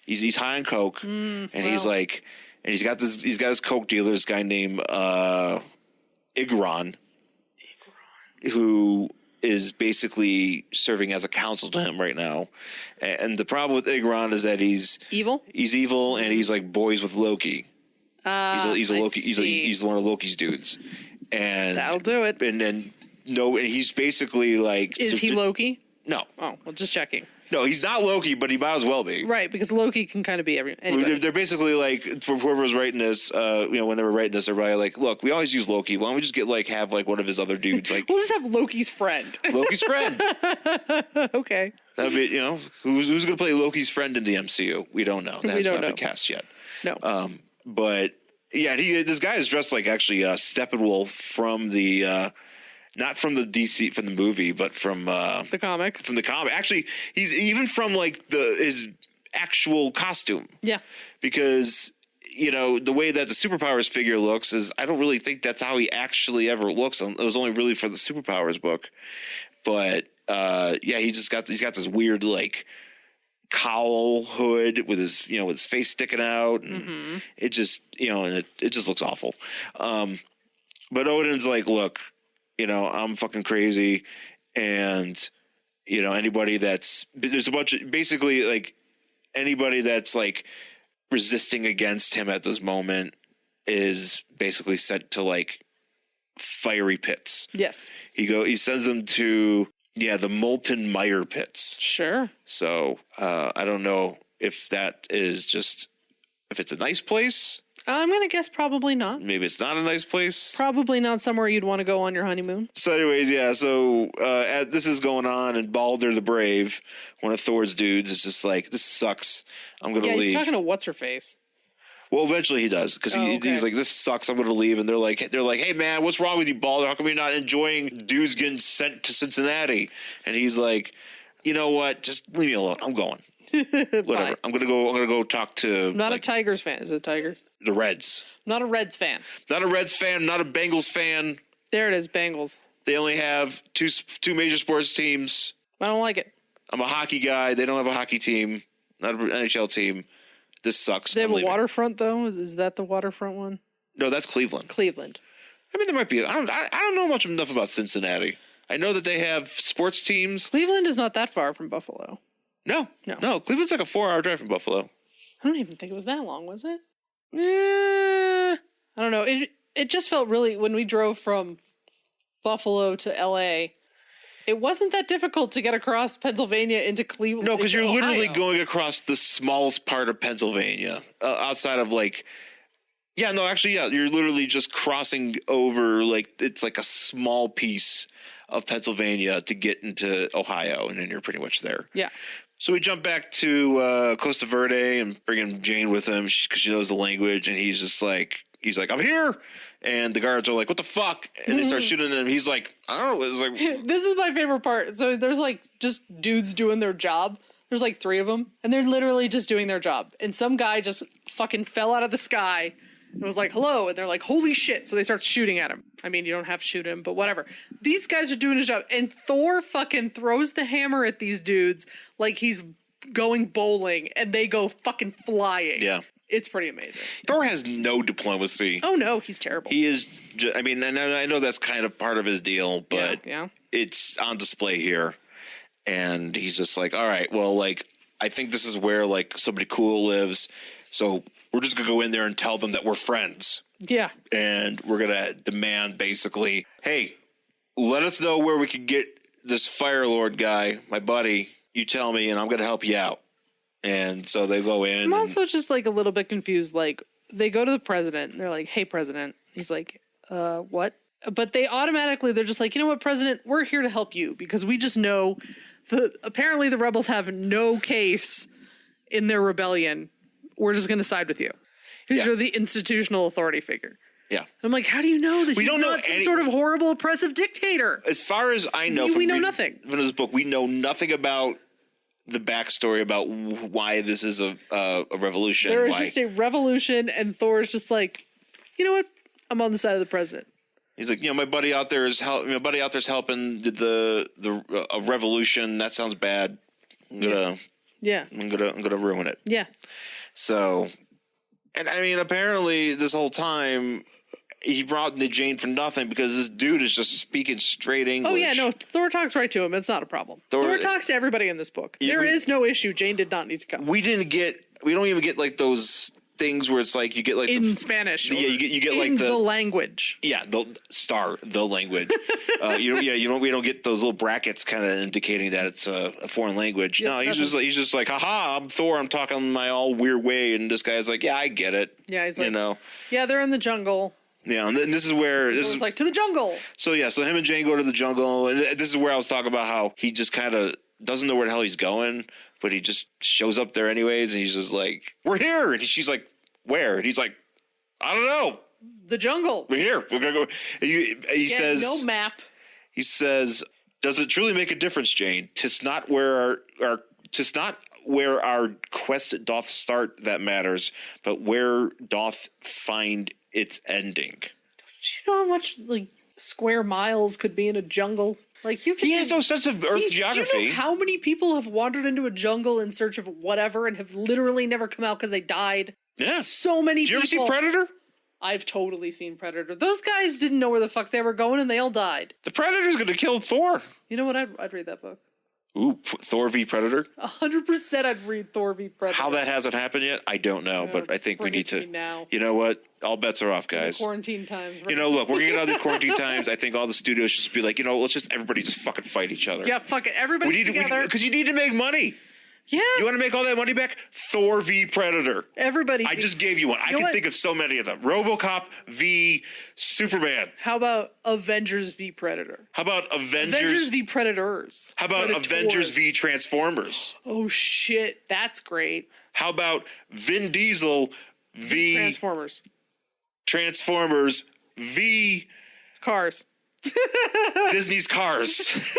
Speaker 2: He's high on coke, and he's like, and he's got his coke dealer, this guy named Igron, who is basically serving as a counsel to him right now. And the problem with Igron is that he's
Speaker 1: evil.
Speaker 2: He's evil, and he's like boys with Loki. He's a Loki. He's one of Loki's dudes, and
Speaker 1: that'll do it.
Speaker 2: And then and he's basically like,
Speaker 1: is he Loki?
Speaker 2: No.
Speaker 1: Oh, well, just checking.
Speaker 2: No, he's not Loki, but he might as well be.
Speaker 1: Right, because Loki can kind of be anybody.
Speaker 2: They're basically like, for whoever was writing this, when they were writing this, everybody like, look, we always use Loki. Why don't we just have one of his other dudes? Like,
Speaker 1: we'll just have Loki's friend.
Speaker 2: Loki's friend.
Speaker 1: Okay.
Speaker 2: That'd be, who's going to play Loki's friend in the MCU? We don't know. That hasn't been cast yet.
Speaker 1: No.
Speaker 2: But yeah, this guy is dressed like actually Steppenwolf from the. Not from the DC, from the movie, but from
Speaker 1: the comic.
Speaker 2: From the comic. Actually, he's even from like his actual costume.
Speaker 1: Yeah.
Speaker 2: Because, the way that the Superpowers figure looks is, I don't really think that's how he actually ever looks. It was only really for the Superpowers book. But, he's got this weird, like, cowl hood with his, with his face sticking out. And it just, and it just looks awful. But Odin's like, look, I'm fucking crazy. And, anybody there's a bunch of, basically like anybody that's like resisting against him at this moment is basically sent to like fiery pits.
Speaker 1: Yes.
Speaker 2: He sends them to, the molten mire pits.
Speaker 1: Sure.
Speaker 2: So, I don't know if that is just, if it's a nice place.
Speaker 1: I'm going to guess probably not.
Speaker 2: Maybe it's not a nice place.
Speaker 1: Probably not somewhere you'd want to go on your honeymoon.
Speaker 2: So anyways, this is going on, and Balder the Brave, one of Thor's dudes, is just like, this sucks. I'm going to leave.
Speaker 1: He's talking to what's-her-face.
Speaker 2: Well, eventually he does, because he's like, this sucks, I'm going to leave. And they're like, hey, man, what's wrong with you, Balder? How come you're not enjoying dudes getting sent to Cincinnati? And he's like, you know what? Just leave me alone. I'm going. Whatever. I'm gonna go talk to.
Speaker 1: I'm not a Tigers fan. Is it Tigers?
Speaker 2: The Reds.
Speaker 1: I'm not a Reds fan.
Speaker 2: Not a Reds fan. Not a Bengals fan.
Speaker 1: There it is, Bengals.
Speaker 2: They only have two major sports teams.
Speaker 1: I don't like it.
Speaker 2: I'm a hockey guy. They don't have a hocky team. Not an NHL team. This sucks.
Speaker 1: They have a waterfront though. Is that the waterfront one?
Speaker 2: No, that's Cleveland.
Speaker 1: Cleveland.
Speaker 2: I mean, there might be. I don't know much enough about Cincinnati. I know that they have sports teams.
Speaker 1: Cleveland is not that far from Buffalo.
Speaker 2: No. Cleveland's like a 4-hour drive from Buffalo.
Speaker 1: I don't even think it was that long, was it?
Speaker 2: Yeah.
Speaker 1: I don't know. It just felt really, when we drove from Buffalo to LA, it wasn't that difficult to get across Pennsylvania into Cleveland.
Speaker 2: No, because you're literally
Speaker 1: Ohio.
Speaker 2: going across the smallest part of Pennsylvania, outside of like. Yeah, no, actually, yeah, you're literally just crossing over, like, it's like a small piece of Pennsylvania to get into Ohio, and then you're pretty much there.
Speaker 1: Yeah.
Speaker 2: So we jump back to Costa Verde and bring in Jane with him because she knows the language, and he's like, I'm here. And the guards are like, what the fuck? And they start shooting at him. He's like, I don't know. It's like,
Speaker 1: this is my favorite part. So there's like just dudes doing their job. There's like 3 of them, and they're literally just doing their job. And some guy just fucking fell out of the sky and was like, hello. And they're like, holy shit. So they start shooting at him. I mean, you don't have to shoot him, but whatever. These guys are doing his job. And Thor fucking throws the hammer at these dudes like he's going bowling, and they go fucking flying.
Speaker 2: yeah.
Speaker 1: It's pretty amazing.
Speaker 2: Thor has no diplomacy.
Speaker 1: Oh, no, he's terrible.
Speaker 2: He is, I mean, and I know that's kind of part of his deal, but
Speaker 1: yeah.
Speaker 2: It's on display here. And he's just like, all right, well, like, I think this is where, like, somebody cool lives. So we're just going to go in there and tell them that we're friends.
Speaker 1: Yeah.
Speaker 2: And we're going to demand, basically, hey, let us know where we can get this Firelord guy, my buddy. You tell me, and I'm going to help you out. And so they go in.
Speaker 1: I'm also just, like, a little bit confused. Like, they go to the president, and they're like, hey, president. He's like, what? But they're just like, you know what, president? We're here to help you because we just know apparently the rebels have no case in their rebellion. We're just going to side with you. Because you're the institutional authority figure.
Speaker 2: Yeah.
Speaker 1: I'm like, how do you know that
Speaker 2: We
Speaker 1: he's
Speaker 2: don't know
Speaker 1: not some sort of horrible, oppressive dictator?
Speaker 2: As far as I know,
Speaker 1: we know nothing.
Speaker 2: From this book, we know nothing about the backstory about why this is a revolution.
Speaker 1: There is just a revolution, and Thor is just like, you know what? I'm on the side of the president.
Speaker 2: He's like, my buddy out there is helping the revolution. That sounds bad. I'm gonna ruin it.
Speaker 1: Yeah.
Speaker 2: So, and I mean, apparently this whole time he brought the Jane for nothing because this dude is just speaking straight English.
Speaker 1: Oh yeah, no, Thor talks right to him. It's not a problem. Thor talks to everybody in this book. There is no issue. Jane did not need to come.
Speaker 2: We don't even get like those things where it's like you get like
Speaker 1: in Spanish.
Speaker 2: Yeah, you get
Speaker 1: in
Speaker 2: like the
Speaker 1: language.
Speaker 2: Yeah, the language. We don't get those little brackets kind of indicating that it's a foreign language.
Speaker 1: Yeah,
Speaker 2: no, he's just like, haha, I'm Thor. I'm talking my all weird way, and this guy's like, yeah, I get it.
Speaker 1: Yeah, he's like, yeah, they're in the jungle.
Speaker 2: Yeah, and this is where
Speaker 1: this is like to the jungle.
Speaker 2: So him and Jane go to the jungle, and this is where I was talking about how he just kind of doesn't know where the hell he's going, but he just shows up there anyways, and he's just like, "We're here," and she's like, "Where?" And he's like, "I don't know."
Speaker 1: The jungle.
Speaker 2: We're here. We're gonna go. He says,
Speaker 1: "No map."
Speaker 2: He says, "Does it truly make a difference, Jane? 'Tis not where our quest doth start that matters, but where doth find its ending."
Speaker 1: Do you know how much square miles could be in a jungle? He
Speaker 2: has no sense of Earth geography.
Speaker 1: Do you know how many people have wandered into a jungle in search of whatever and have literally never come out because they died?
Speaker 2: Yeah,
Speaker 1: so many.
Speaker 2: Did you
Speaker 1: people.
Speaker 2: ever see Predator?
Speaker 1: I've totally seen Predator. Those guys didn't know where the fuck they were going, and they all died.
Speaker 2: The Predator's gonna kill Thor.
Speaker 1: You know what? I'd read that book.
Speaker 2: Ooh, Thor v Predator.
Speaker 1: 100%, I'd read Thor v Predator.
Speaker 2: How that hasn't happened yet, I don't know, but I think we need to.
Speaker 1: Now.
Speaker 2: You know what? All bets are off, guys.
Speaker 1: Quarantine times. Right?
Speaker 2: Look, we're gonna get out of these quarantine times. I think all the studios should just be like, let's just everybody just fucking fight each other.
Speaker 1: Yeah, fuck it. Everybody together.
Speaker 2: Because you need to make money.
Speaker 1: Yeah.
Speaker 2: You want to make all that money back? Thor v Predator.
Speaker 1: Everybody.
Speaker 2: I just gave you one. I can think of so many of them. RoboCop v Superman.
Speaker 1: How about Avengers v Predator?
Speaker 2: How about
Speaker 1: Avengers v Predators?
Speaker 2: How about Avengers v Transformers?
Speaker 1: Oh shit, that's great.
Speaker 2: How about Vin Diesel v Transformers v
Speaker 1: Cars.
Speaker 2: Disney's Cars.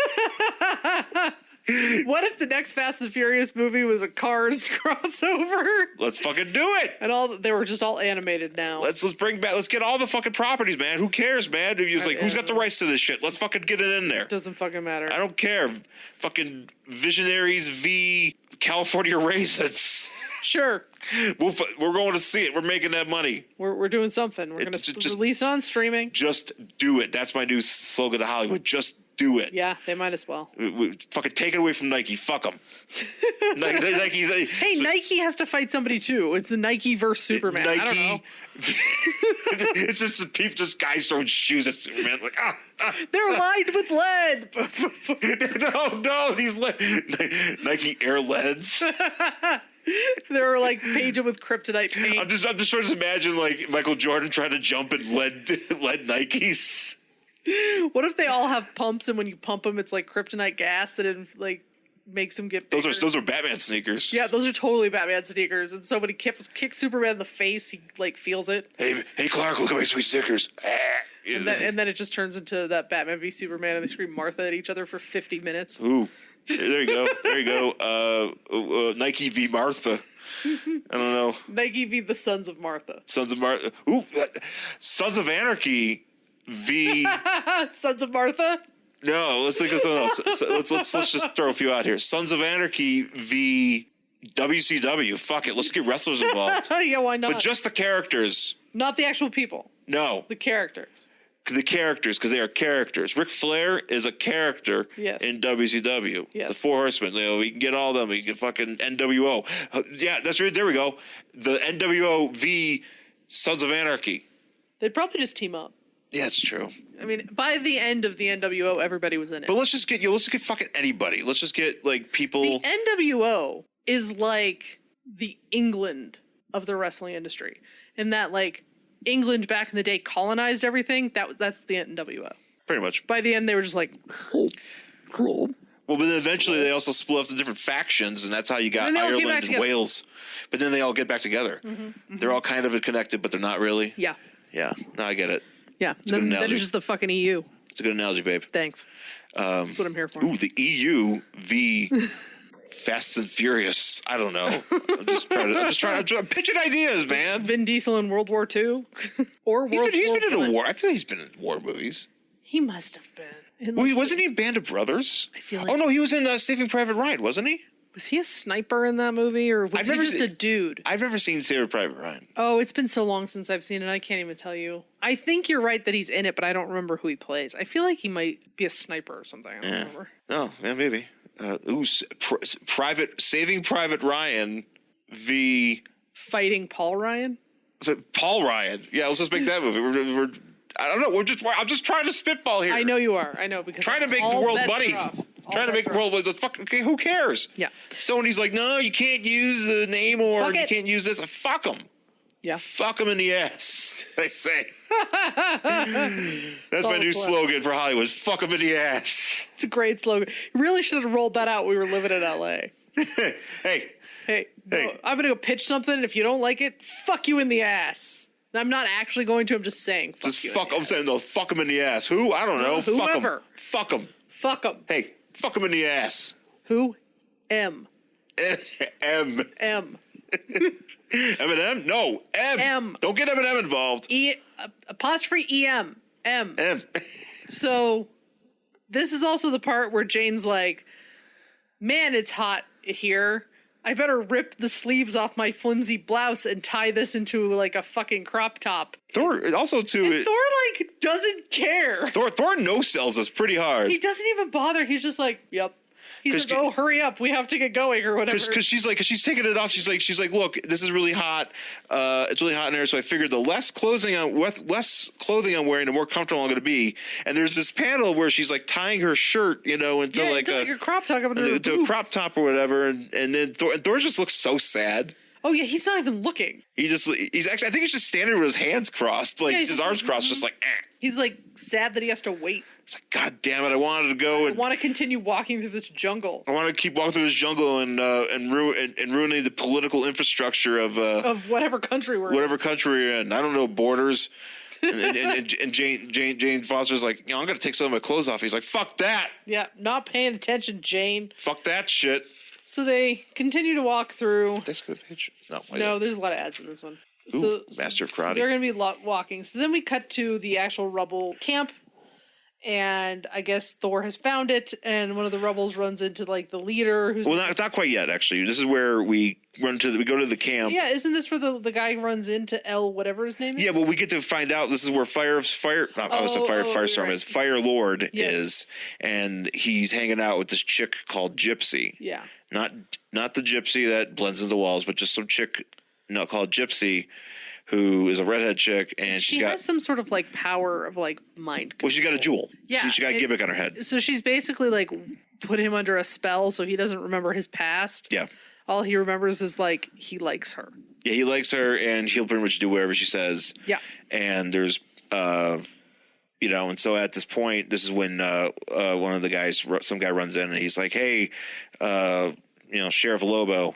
Speaker 1: What if the next Fast and the Furious movie was a Cars crossover?
Speaker 2: Let's fucking do it.
Speaker 1: And they were just all animated now.
Speaker 2: Let's get all the fucking properties, man. Who cares, man? Who's got the rights to this shit? Let's fucking get it in there.
Speaker 1: Doesn't fucking matter.
Speaker 2: I don't care. Fucking Visionaries v California Raisins.
Speaker 1: Sure.
Speaker 2: We're going to see it. We're making that money.
Speaker 1: We're doing something. We're going to release it on streaming.
Speaker 2: Just do it. That's my new slogan to Hollywood. Just do it.
Speaker 1: Yeah, they might as well.
Speaker 2: We fucking take it away from Nike. Fuck them.
Speaker 1: Nike has to fight somebody too. It's the Nike versus Superman. I don't know.
Speaker 2: It's just guys throwing shoes at Superman.
Speaker 1: They're lined with lead.
Speaker 2: no, these Nike Air Leads.
Speaker 1: They're painted with kryptonite paint.
Speaker 2: I'm just trying to imagine Michael Jordan trying to jump in lead Nikes.
Speaker 1: What if they all have pumps, and when you pump them, it's kryptonite gas that it makes them get bigger?
Speaker 2: Those are Batman sneakers.
Speaker 1: Yeah, those are totally Batman sneakers. And so when he kicks Superman in the face, he feels it.
Speaker 2: Hey Clark, look at my sweet sneakers.
Speaker 1: And then it just turns into that Batman v Superman, and they scream Martha at each other for 50 minutes.
Speaker 2: Ooh, there you go. Nike v Martha. I don't know.
Speaker 1: Nike v the Sons of Martha.
Speaker 2: Sons of Martha. Ooh, Sons of Anarchy v
Speaker 1: Sons of Martha.
Speaker 2: No, let's think of something else. Let's just throw a few out here. Sons of Anarchy v WCW. Fuck it, let's get wrestlers involved.
Speaker 1: Yeah, why not?
Speaker 2: But just the characters,
Speaker 1: not the actual people.
Speaker 2: No,
Speaker 1: the characters.
Speaker 2: Because they are characters. Ric Flair is a character in WCW.
Speaker 1: Yes.
Speaker 2: The Four Horsemen. We can get all of them. We can fucking NWO. Yeah, that's right. There we go. The NWO v Sons of Anarchy.
Speaker 1: They'd probably just team up.
Speaker 2: Yeah, it's true.
Speaker 1: I mean, by the end of the NWO, everybody was in it.
Speaker 2: But let's just get fucking anybody. Let's just get people.
Speaker 1: The NWO is like the England of the wrestling industry, in that England back in the day colonized everything. That's the NWO.
Speaker 2: Pretty much.
Speaker 1: By the end, they were just
Speaker 2: Well, but then eventually they also split up to different factions, and that's how you got Ireland and Wales. But then they all get back together. Mm-hmm, mm-hmm. They're all kind of connected, but they're not really.
Speaker 1: Yeah.
Speaker 2: Yeah. No, I get it.
Speaker 1: Yeah.
Speaker 2: a good
Speaker 1: Then
Speaker 2: analogy.
Speaker 1: it's just the fucking EU.
Speaker 2: It's a good analogy, babe.
Speaker 1: Thanks. That's what I'm here for.
Speaker 2: Ooh, the EU v. Fast and Furious. I don't know. I'm just trying to pitching ideas, man.
Speaker 1: Vin Diesel in World War II or World
Speaker 2: He's
Speaker 1: War
Speaker 2: been in
Speaker 1: I.
Speaker 2: a war. I feel like he's been in war movies.
Speaker 1: He must have been. In,
Speaker 2: Well,
Speaker 1: like,
Speaker 2: wasn't he in Band of Brothers?
Speaker 1: I feel like.
Speaker 2: Oh no, he was in Saving Private Ryan, wasn't he?
Speaker 1: Was he a sniper in that movie, or was
Speaker 2: I've
Speaker 1: he
Speaker 2: never
Speaker 1: just
Speaker 2: seen-
Speaker 1: a dude?
Speaker 2: I've never seen Saving Private Ryan.
Speaker 1: Oh, it's been so long since I've seen it. I can't even tell you. I think you're right that he's in it, but I don't remember who he plays. I feel like he might be a sniper or something. I don't remember.
Speaker 2: Oh, yeah, maybe. Saving Private Ryan v.
Speaker 1: Fighting Paul Ryan.
Speaker 2: Paul Ryan. Yeah, let's just make that movie. We're I don't know. I'm just trying to spitball here.
Speaker 1: I know you are. I know because
Speaker 2: Trying to make the
Speaker 1: all
Speaker 2: world
Speaker 1: bets
Speaker 2: money.
Speaker 1: are off. All
Speaker 2: Trying to make
Speaker 1: bets
Speaker 2: the
Speaker 1: are off.
Speaker 2: world. Fuck. Okay, who cares?
Speaker 1: Yeah.
Speaker 2: Sony's like, no, you can't use the name or
Speaker 1: Fuck
Speaker 2: you
Speaker 1: it.
Speaker 2: can't use this. Fuck them.
Speaker 1: Yeah.
Speaker 2: Fuck them in the ass. I say. That's my
Speaker 1: all
Speaker 2: new
Speaker 1: it's left.
Speaker 2: slogan for Hollywood. Fuck them in the ass.
Speaker 1: It's a great slogan. You really should have rolled that out when we were living in LA.
Speaker 2: Hey.
Speaker 1: Hey,
Speaker 2: Hey.
Speaker 1: no, I'm gonna go pitch something, and if you don't like it, fuck you in the ass. I'm not actually going to. I'm just saying. Fuck
Speaker 2: Just
Speaker 1: you
Speaker 2: fuck.
Speaker 1: in the
Speaker 2: I'm
Speaker 1: ass.
Speaker 2: saying no. Fuck them in the ass. Who? I don't know.
Speaker 1: Whoever.
Speaker 2: Fuck them.
Speaker 1: Fuck them.
Speaker 2: Hey. Fuck them in the ass.
Speaker 1: Who? M.
Speaker 2: M. Eminem? No. M.
Speaker 1: M.
Speaker 2: Don't get Eminem involved.
Speaker 1: Apostrophe EM. M.
Speaker 2: M.
Speaker 1: So this is also the part where Jane's like, man, it's hot here. I better rip the sleeves off my flimsy blouse and tie this into like a fucking crop top.
Speaker 2: Thor also too.
Speaker 1: And Thor like doesn't care.
Speaker 2: Thor no sells us pretty hard.
Speaker 1: He doesn't even bother. He's just like, yep. He's
Speaker 2: 'Cause
Speaker 1: like, oh, hurry up. We have to get going or whatever.
Speaker 2: Because she's taking it off. She's like, look, this is really hot. It's really hot in there. So I figured the less clothing I'm wearing, the more comfortable I'm going to be. And there's this panel where she's like tying her shirt, into like
Speaker 1: a crop top up
Speaker 2: to a crop top or whatever. And then Thor just looks so sad.
Speaker 1: Oh yeah, he's not even looking.
Speaker 2: He's actually, I think he's just standing with his hands crossed, like
Speaker 1: Yeah, he's
Speaker 2: his
Speaker 1: just
Speaker 2: arms
Speaker 1: like,
Speaker 2: crossed, just like,
Speaker 1: He's like sad that he has to wait.
Speaker 2: It's like, God damn it, I wanted to go
Speaker 1: I
Speaker 2: and
Speaker 1: want to continue walking through this jungle.
Speaker 2: I want to keep walking through this jungle and ruining the political infrastructure of
Speaker 1: Of whatever country we're in.
Speaker 2: whatever country we're in. I don't know borders. And Jane Foster's like, I'm gonna take some of my clothes off. He's like, fuck that,
Speaker 1: Yeah, not paying attention, Jane.
Speaker 2: fuck that shit.
Speaker 1: So they continue to walk through.
Speaker 2: Did I skip a page?
Speaker 1: No, there's a lot of ads in this one.
Speaker 2: Ooh, Master of
Speaker 1: So
Speaker 2: Karate.
Speaker 1: they're going to be walking. So then we cut to the actual rubble camp. And I guess Thor has found it. And one of the rebels runs into like the leader. Who's
Speaker 2: Well, it's not quite yet. Actually, this is where we go to the camp.
Speaker 1: Yeah, isn't this where the guy runs into L, whatever his name is?
Speaker 2: Yeah, well, we get to find out this is where Firestorm
Speaker 1: right.
Speaker 2: is. Firelord
Speaker 1: Yes.
Speaker 2: is, and he's hanging out with this chick called Gypsy.
Speaker 1: Yeah.
Speaker 2: Not the Gypsy that blends into walls, but just some chick called Gypsy, who is a redhead chick, and
Speaker 1: She has some sort of like power of like mind control.
Speaker 2: well, she's got a jewel.
Speaker 1: Yeah,
Speaker 2: She got a gimmick on her head.
Speaker 1: So she's basically like put him under a spell so he doesn't remember his past.
Speaker 2: Yeah.
Speaker 1: All he remembers is like he likes her.
Speaker 2: Yeah, he likes her, and he'll pretty much do whatever she says.
Speaker 1: Yeah.
Speaker 2: And there's, and so at this point, this is when one of the guys, some guy runs in, and he's like, "Hey, Sheriff Lobo."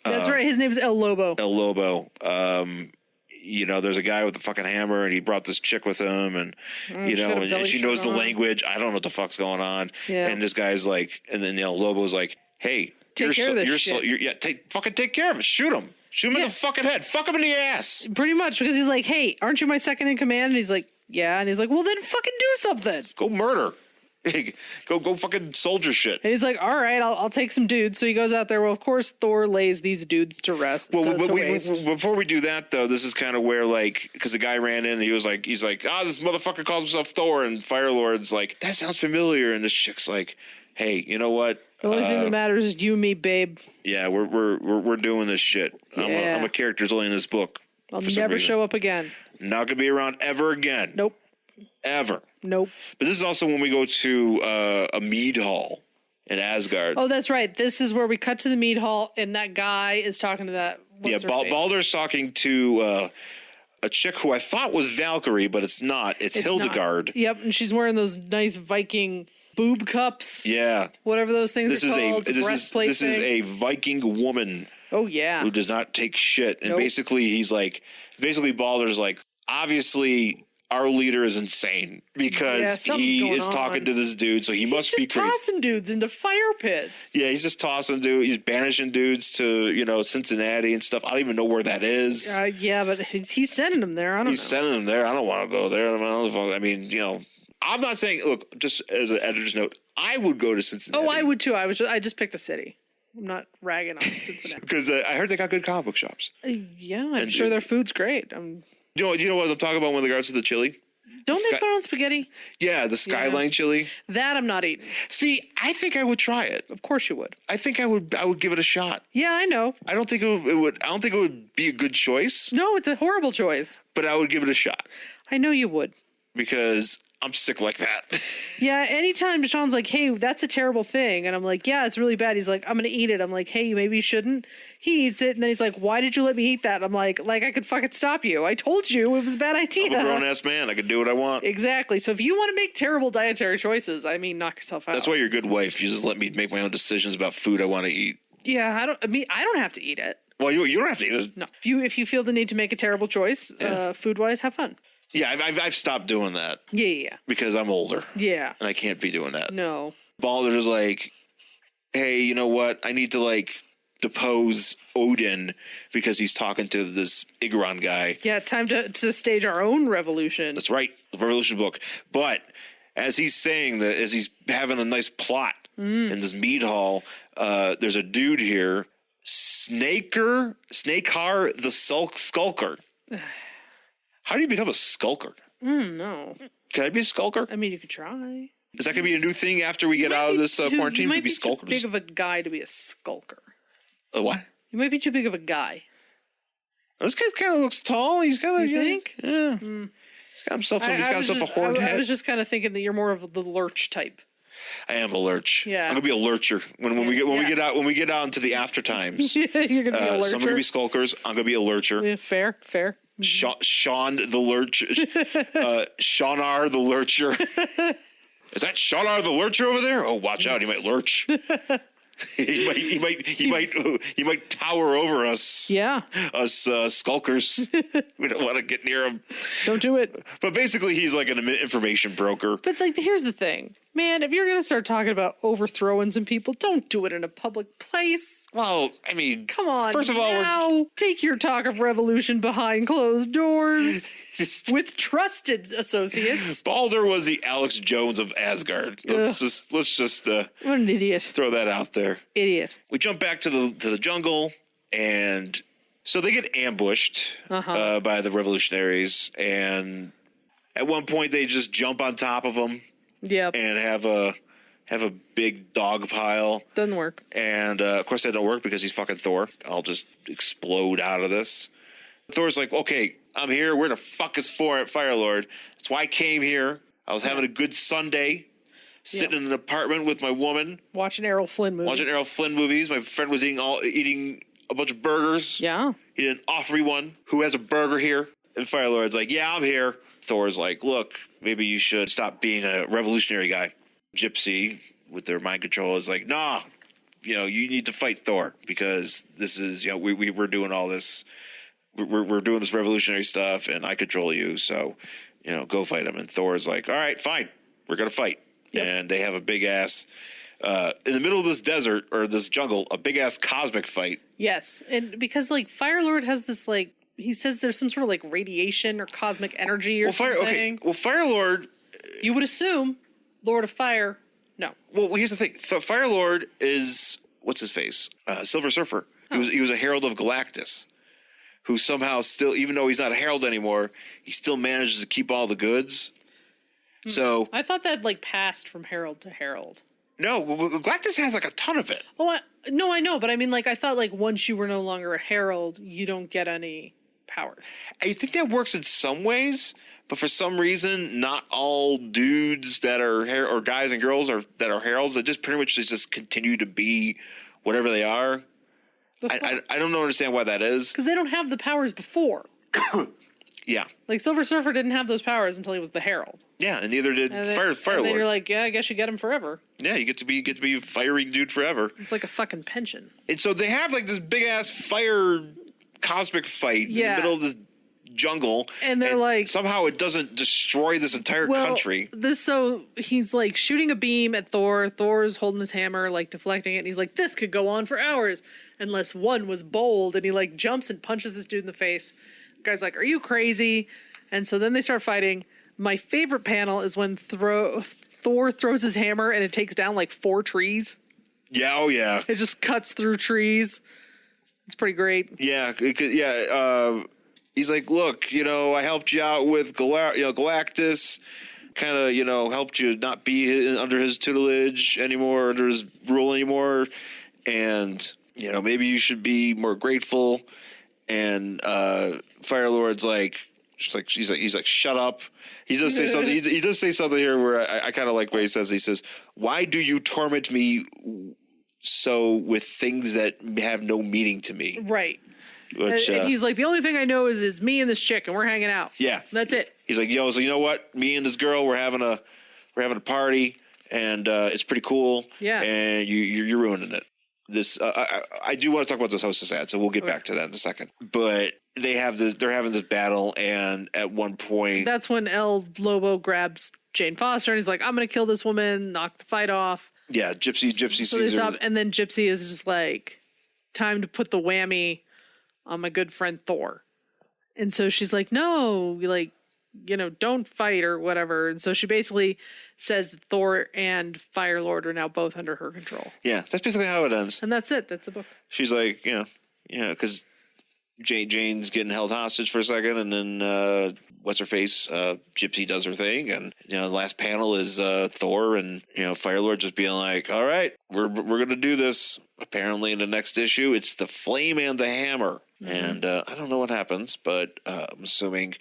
Speaker 1: That's right. His name's El Lobo.
Speaker 2: El Lobo. There's a guy with a fucking hammer, and he brought this chick with him, and and she knows the language. I don't know what the fuck's going on.
Speaker 1: Yeah.
Speaker 2: And this guy's like, and then Lobo's like, "Hey,
Speaker 1: Take care of this shit.
Speaker 2: take care of it. Shoot him in the fucking head. Fuck him in the ass."
Speaker 1: Pretty much, because he's like, "Hey, aren't you my second in command?" And he's like, "Yeah." And he's like, "Well, then fucking do something."
Speaker 2: Go murder. Go fucking soldier shit.
Speaker 1: And he's like, "All right, I'll take some dudes." So he goes out there. Well, of course, Thor lays these dudes to rest.
Speaker 2: Well,
Speaker 1: to waste.
Speaker 2: before we do that, though, this is kind of where, like, because the guy ran in and he's like, this motherfucker calls himself Thor, and Firelord's like, that sounds familiar, and this chick's like, hey, you know what?
Speaker 1: The only thing that matters is you, me, babe.
Speaker 2: Yeah, we're doing this shit.
Speaker 1: Yeah.
Speaker 2: I'm a character only in this book.
Speaker 1: I'll never show up again.
Speaker 2: Not gonna be around ever again.
Speaker 1: Nope.
Speaker 2: Ever.
Speaker 1: Nope.
Speaker 2: But this is also when we go to a mead hall in Asgard.
Speaker 1: Oh, that's right. This is where we cut to the mead hall, and that guy is talking to that.
Speaker 2: Baldur's talking to a chick who I thought was Valkyrie, but it's not. It's Hildegard.
Speaker 1: Not. Yep, and she's wearing those nice Viking boob cups.
Speaker 2: Yeah.
Speaker 1: Whatever those things are called.
Speaker 2: This is a Viking woman.
Speaker 1: Oh, yeah.
Speaker 2: Who does not take shit. And basically, Baldur's like, obviously our leader is insane because
Speaker 1: something's
Speaker 2: he
Speaker 1: going
Speaker 2: is talking
Speaker 1: on.
Speaker 2: to this dude, so he must be
Speaker 1: He's just
Speaker 2: crazy.
Speaker 1: tossing dudes into fire pits.
Speaker 2: Yeah, he's just tossing dudes. He's banishing dudes to, Cincinnati and stuff. I don't even know where that is.
Speaker 1: Yeah, but he's sending them there. I don't know.
Speaker 2: He's sending them there. I don't want to go there. I mean, I'm not saying, look, just as an editor's note, I would go to Cincinnati.
Speaker 1: Oh, I would too. I just picked a city. I'm not ragging on Cincinnati.
Speaker 2: Because I heard they got good comic book shops.
Speaker 1: Yeah, I'm sure their food's great.
Speaker 2: Do you know what I'm talking about with regards to the chili?
Speaker 1: Don't they put on spaghetti?
Speaker 2: Yeah, the Skyline chili.
Speaker 1: That I'm not eating.
Speaker 2: See, I think I would try it.
Speaker 1: Of course you would.
Speaker 2: I think I would give it a shot.
Speaker 1: Yeah, I know.
Speaker 2: I don't think it would. I don't think it would be a good choice.
Speaker 1: No, it's a horrible choice.
Speaker 2: But I would give it a shot
Speaker 1: I know you would.
Speaker 2: because I'm sick like that.
Speaker 1: Yeah, anytime Sean's like, hey, that's a terrible thing. And I'm like, yeah, it's really bad. He's like, I'm going to eat it. I'm like, hey, maybe you shouldn't. He eats it. And then he's like, why did you let me eat that? I'm like I could fucking stop you. I told you it was a bad idea.
Speaker 2: I'm a grown ass man. I can do what I want.
Speaker 1: Exactly. So if you want to make terrible dietary choices, knock yourself out.
Speaker 2: That's why you're a good wife. You just let me make my own decisions about food I want to eat.
Speaker 1: Yeah, I don't have to eat it.
Speaker 2: Well, you don't have to eat it.
Speaker 1: No. If you feel the need to make a terrible choice, food-wise, have fun.
Speaker 2: Yeah, I've stopped doing that.
Speaker 1: Yeah.
Speaker 2: Because I'm older.
Speaker 1: Yeah.
Speaker 2: And I can't be doing that.
Speaker 1: No.
Speaker 2: Balder's like, hey, you know what? I need to depose Odin because he's talking to this Igron guy.
Speaker 1: Yeah, time to stage our own revolution.
Speaker 2: That's right, the revolution book. But as he's saying that, as he's having a nice plot in this mead hall, there's a dude here, Snakehar the Skulker. How do you become a skulker?
Speaker 1: No.
Speaker 2: Can I be a skulker?
Speaker 1: I mean, you could try.
Speaker 2: Is that going to be a new thing after we get out of this quarantine?
Speaker 1: You might
Speaker 2: be
Speaker 1: be too
Speaker 2: skulkers?
Speaker 1: big of a guy to be a skulker.
Speaker 2: What?
Speaker 1: You might be too big of a guy.
Speaker 2: This guy kind of looks tall. He's kind of,
Speaker 1: You think?
Speaker 2: Yeah. He's got himself a horned head.
Speaker 1: I was just kind of thinking that you're more of the lurch type.
Speaker 2: I am a lurch.
Speaker 1: Yeah.
Speaker 2: I'm gonna be a lurcher when we get out into the after times.
Speaker 1: You're gonna be a lurcher.
Speaker 2: Some are gonna be skulkers. I'm gonna be a lurcher.
Speaker 1: Yeah, fair.
Speaker 2: Sean the lurch. Shaunar the lurcher. Is that Shaunar the lurcher over there? Oh, watch out! He might lurch. he might tower over us.
Speaker 1: Yeah.
Speaker 2: Us skulkers. We don't want to get near him.
Speaker 1: Don't do it.
Speaker 2: But basically, he's like an information broker.
Speaker 1: But here's the thing, man. If you're gonna start talking about overthrowing some people, don't do it in a public place.
Speaker 2: Well, I mean,
Speaker 1: Come on.
Speaker 2: First of all,
Speaker 1: take your talk of revolution behind closed doors with trusted associates.
Speaker 2: Balder was the Alex Jones of Asgard. Let's just
Speaker 1: What an idiot.
Speaker 2: throw that out there.
Speaker 1: Idiot.
Speaker 2: We jump back to the jungle, and so they get ambushed by the revolutionaries, and at one point they just jump on top of them
Speaker 1: Yep.
Speaker 2: and have a big dog pile.
Speaker 1: Doesn't work.
Speaker 2: And of course that don't work because he's fucking Thor. I'll just explode out of this. Thor's like, okay, I'm here. Where the fuck is Firelord? That's why I came here. I was having a good Sunday, sitting in an apartment with my woman,
Speaker 1: Watching Errol Flynn movies.
Speaker 2: watching Errol Flynn movies. My friend was eating a bunch of burgers.
Speaker 1: Yeah.
Speaker 2: He didn't offer me one. Who has a burger here? And Firelord's like, yeah, I'm here. Thor's like, look, maybe you should stop being a revolutionary guy. Gypsy, with their mind control, is like, nah, you need to fight Thor because this is, we're doing all this. We're doing this revolutionary stuff and I control you. So, go fight him. And Thor's like, all right, fine. We're going to fight. Yep. And they have a big ass, in the middle of this desert or this jungle, a big ass cosmic fight.
Speaker 1: Yes. And because Firelord has this he says there's some sort of radiation or cosmic energy or something.
Speaker 2: Okay. Well, Firelord,
Speaker 1: You would assume Lord of Fire. No.
Speaker 2: well, here's the thing. Firelord is, what's his face? Silver Surfer. He was a herald of Galactus, who somehow still, even though he's not a herald anymore, he still manages to keep all the goods. So
Speaker 1: I thought that passed from herald to herald.
Speaker 2: no, Galactus has a ton of it.
Speaker 1: Oh, no, I know, but I mean, I thought once you were no longer a herald, you don't get any powers.
Speaker 2: I think that works in some ways, but for some reason, not all dudes that are or guys and girls that are heralds that just pretty much just continue to be whatever they are. I don't understand why that is.
Speaker 1: Because they don't have the powers before.
Speaker 2: Yeah.
Speaker 1: Silver Surfer didn't have those powers until he was the herald.
Speaker 2: Yeah, and neither did Firelord.
Speaker 1: And then you're like, yeah, I guess you get him forever.
Speaker 2: Yeah, you get to be a fiery dude forever.
Speaker 1: It's like a fucking pension.
Speaker 2: And so they have this big ass fire cosmic fight in the middle of jungle,
Speaker 1: And they're like,
Speaker 2: somehow it doesn't destroy this entire country.
Speaker 1: So he's like shooting a beam at Thor. Thor's holding his hammer, like deflecting it. And he's like, this could go on for hours unless one was bold. And he like jumps and punches this dude in the face. The guy's like, are you crazy? And so then they start fighting. My favorite panel is when Thor throws his hammer and it takes down like 4 trees.
Speaker 2: Yeah, oh yeah.
Speaker 1: It just cuts through trees. It's pretty great.
Speaker 2: Yeah, he's like, look, I helped you out with Galactus, kind of, helped you not be under his tutelage anymore, under his rule anymore, and maybe you should be more grateful. And Firelord's like, he's like, shut up. He does say something. He does say something here where I kind of like what he says. He says, "Why do you torment me so with things that have no meaning to me?"
Speaker 1: Right.
Speaker 2: Which,
Speaker 1: and he's like, the only thing I know is me and this chick, and we're hanging out.
Speaker 2: Yeah,
Speaker 1: that's it.
Speaker 2: He's like, so you know what? Me and this girl, we're having a party, and it's pretty cool.
Speaker 1: Yeah.
Speaker 2: And you're ruining it. This I do want to talk about this hostess ad, so we'll get back to that in a second. But they're having this battle, and at one point,
Speaker 1: that's when El Lobo grabs Jane Foster, and he's like, I'm gonna kill this woman, knock the fight off.
Speaker 2: Yeah, Gypsy sees her,
Speaker 1: and then Gypsy is just like, time to put the whammy on my good friend Thor. And so she's like, no, like, don't fight or whatever. And so she basically says that Thor and Firelord are now both under her control.
Speaker 2: Yeah, that's basically how it ends.
Speaker 1: And that's it. That's the book.
Speaker 2: She's like, because Jane's getting held hostage for a second, and then what's her face? Gypsy does her thing, and the last panel is Thor and Firelord just being like, all right, we're gonna do this. Apparently, in the next issue, it's the Flame and the Hammer. And I don't know what happens, but I'm assuming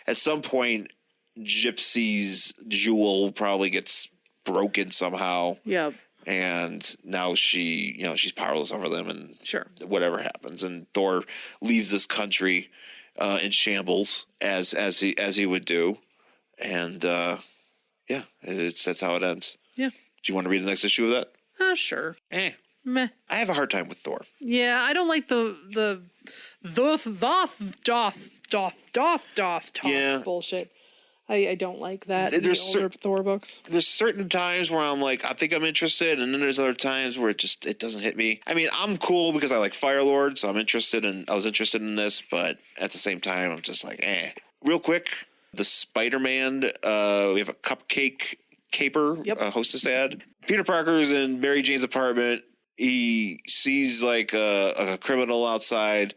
Speaker 2: at some point Gypsy's jewel probably gets broken somehow.
Speaker 1: Yeah.
Speaker 2: And now she's powerless over them, and
Speaker 1: sure,
Speaker 2: whatever happens. And Thor leaves this country in shambles as he would do. And that's how it ends.
Speaker 1: Yeah.
Speaker 2: Do you want to read the next issue of that?
Speaker 1: Sure.
Speaker 2: Meh. I have a hard time with Thor.
Speaker 1: Yeah, I don't like the bullshit. I don't like that in the older Thor books.
Speaker 2: There's certain times where I'm like, I think I'm interested, and then there's other times where it doesn't hit me. I mean, I'm cool because I like Firelord, so I was interested in this, but at the same time, I'm just like, eh. Real quick, the Spider-Man, we have a cupcake caper, hostess ad. Peter Parker's in Mary Jane's apartment. He sees like a criminal outside,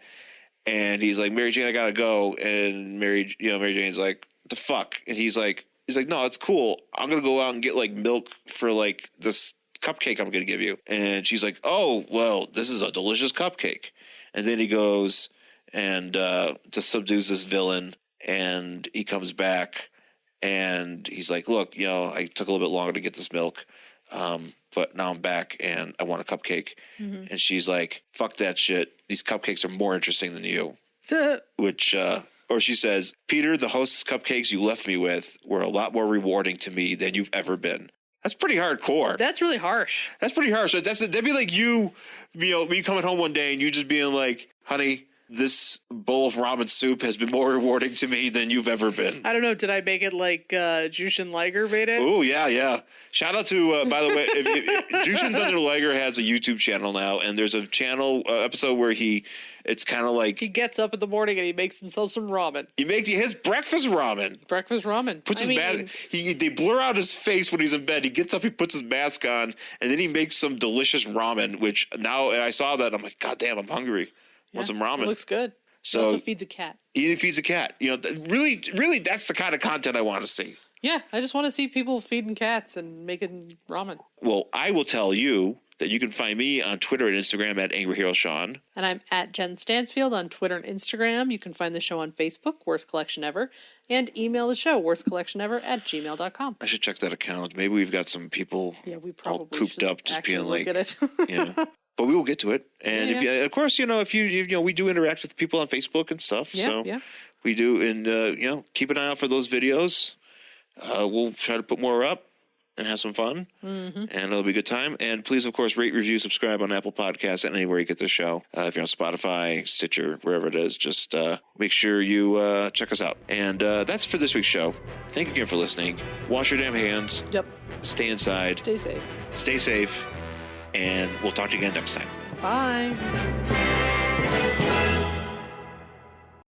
Speaker 2: and he's like, Mary Jane, I gotta go. And Mary Jane's like, the fuck? And he's like, no, it's cool. I'm gonna go out and get like milk for like this cupcake I'm gonna give you. And she's like, oh, well, this is a delicious cupcake. And then he goes and just subdues this villain, and he comes back and he's like, look, I took a little bit longer to get this milk, but now I'm back and I want a cupcake. Mm-hmm. And she's like, fuck that shit. These cupcakes are more interesting than you. Which, or she says, Peter, the hostess cupcakes you left me with were a lot more rewarding to me than you've ever been. That's pretty hardcore.
Speaker 1: That's really harsh.
Speaker 2: That's pretty harsh. That'd be like me coming home one day and you just being like, honey, this bowl of ramen soup has been more rewarding to me than you've ever been.
Speaker 1: I don't know. Did I make it like Jushin Liger made it?
Speaker 2: Oh, yeah. Shout out to, by the way, Jushin Thunder Liger has a YouTube channel now, and there's a channel episode where it's kind of like...
Speaker 1: He gets up in the morning and he makes himself some ramen.
Speaker 2: He has breakfast ramen. Puts his mask... They blur out his face when he's in bed. He gets up, he puts his mask on, and then he makes some delicious ramen, which now I saw that, I'm like, God damn, I'm hungry. Want some ramen.
Speaker 1: It looks good.
Speaker 2: So
Speaker 1: he also feeds a cat.
Speaker 2: He feeds a cat. Really, that's the kind of content I want to see.
Speaker 1: Yeah, I just want to see people feeding cats and making ramen.
Speaker 2: Well, I will tell you that you can find me on Twitter and Instagram at Angry Hero Sean.
Speaker 1: And I'm at Jen Stansfield on Twitter and Instagram. You can find the show on Facebook, Worst Collection Ever, and email the show, worstcollectionever@gmail.com.
Speaker 2: I should check that account. Maybe we've got some people
Speaker 1: we probably
Speaker 2: all cooped up just being like,
Speaker 1: look at it.
Speaker 2: Yeah. But we will get to it. And if you, of course, if you we do interact with people on Facebook and stuff. So we do. And, keep an eye out for those videos. We'll try to put more up. and have some fun,
Speaker 1: Mm-hmm.
Speaker 2: and it'll be a good time. And please, of course, rate, review, subscribe on Apple Podcasts and anywhere you get this show. If you're on Spotify, Stitcher, wherever it is, just make sure you check us out. And that's it for this week's show. Thank you again for listening. Wash your damn hands.
Speaker 1: Yep.
Speaker 2: Stay inside.
Speaker 1: Stay safe.
Speaker 2: Stay safe. And we'll talk to you again next time.
Speaker 1: Bye.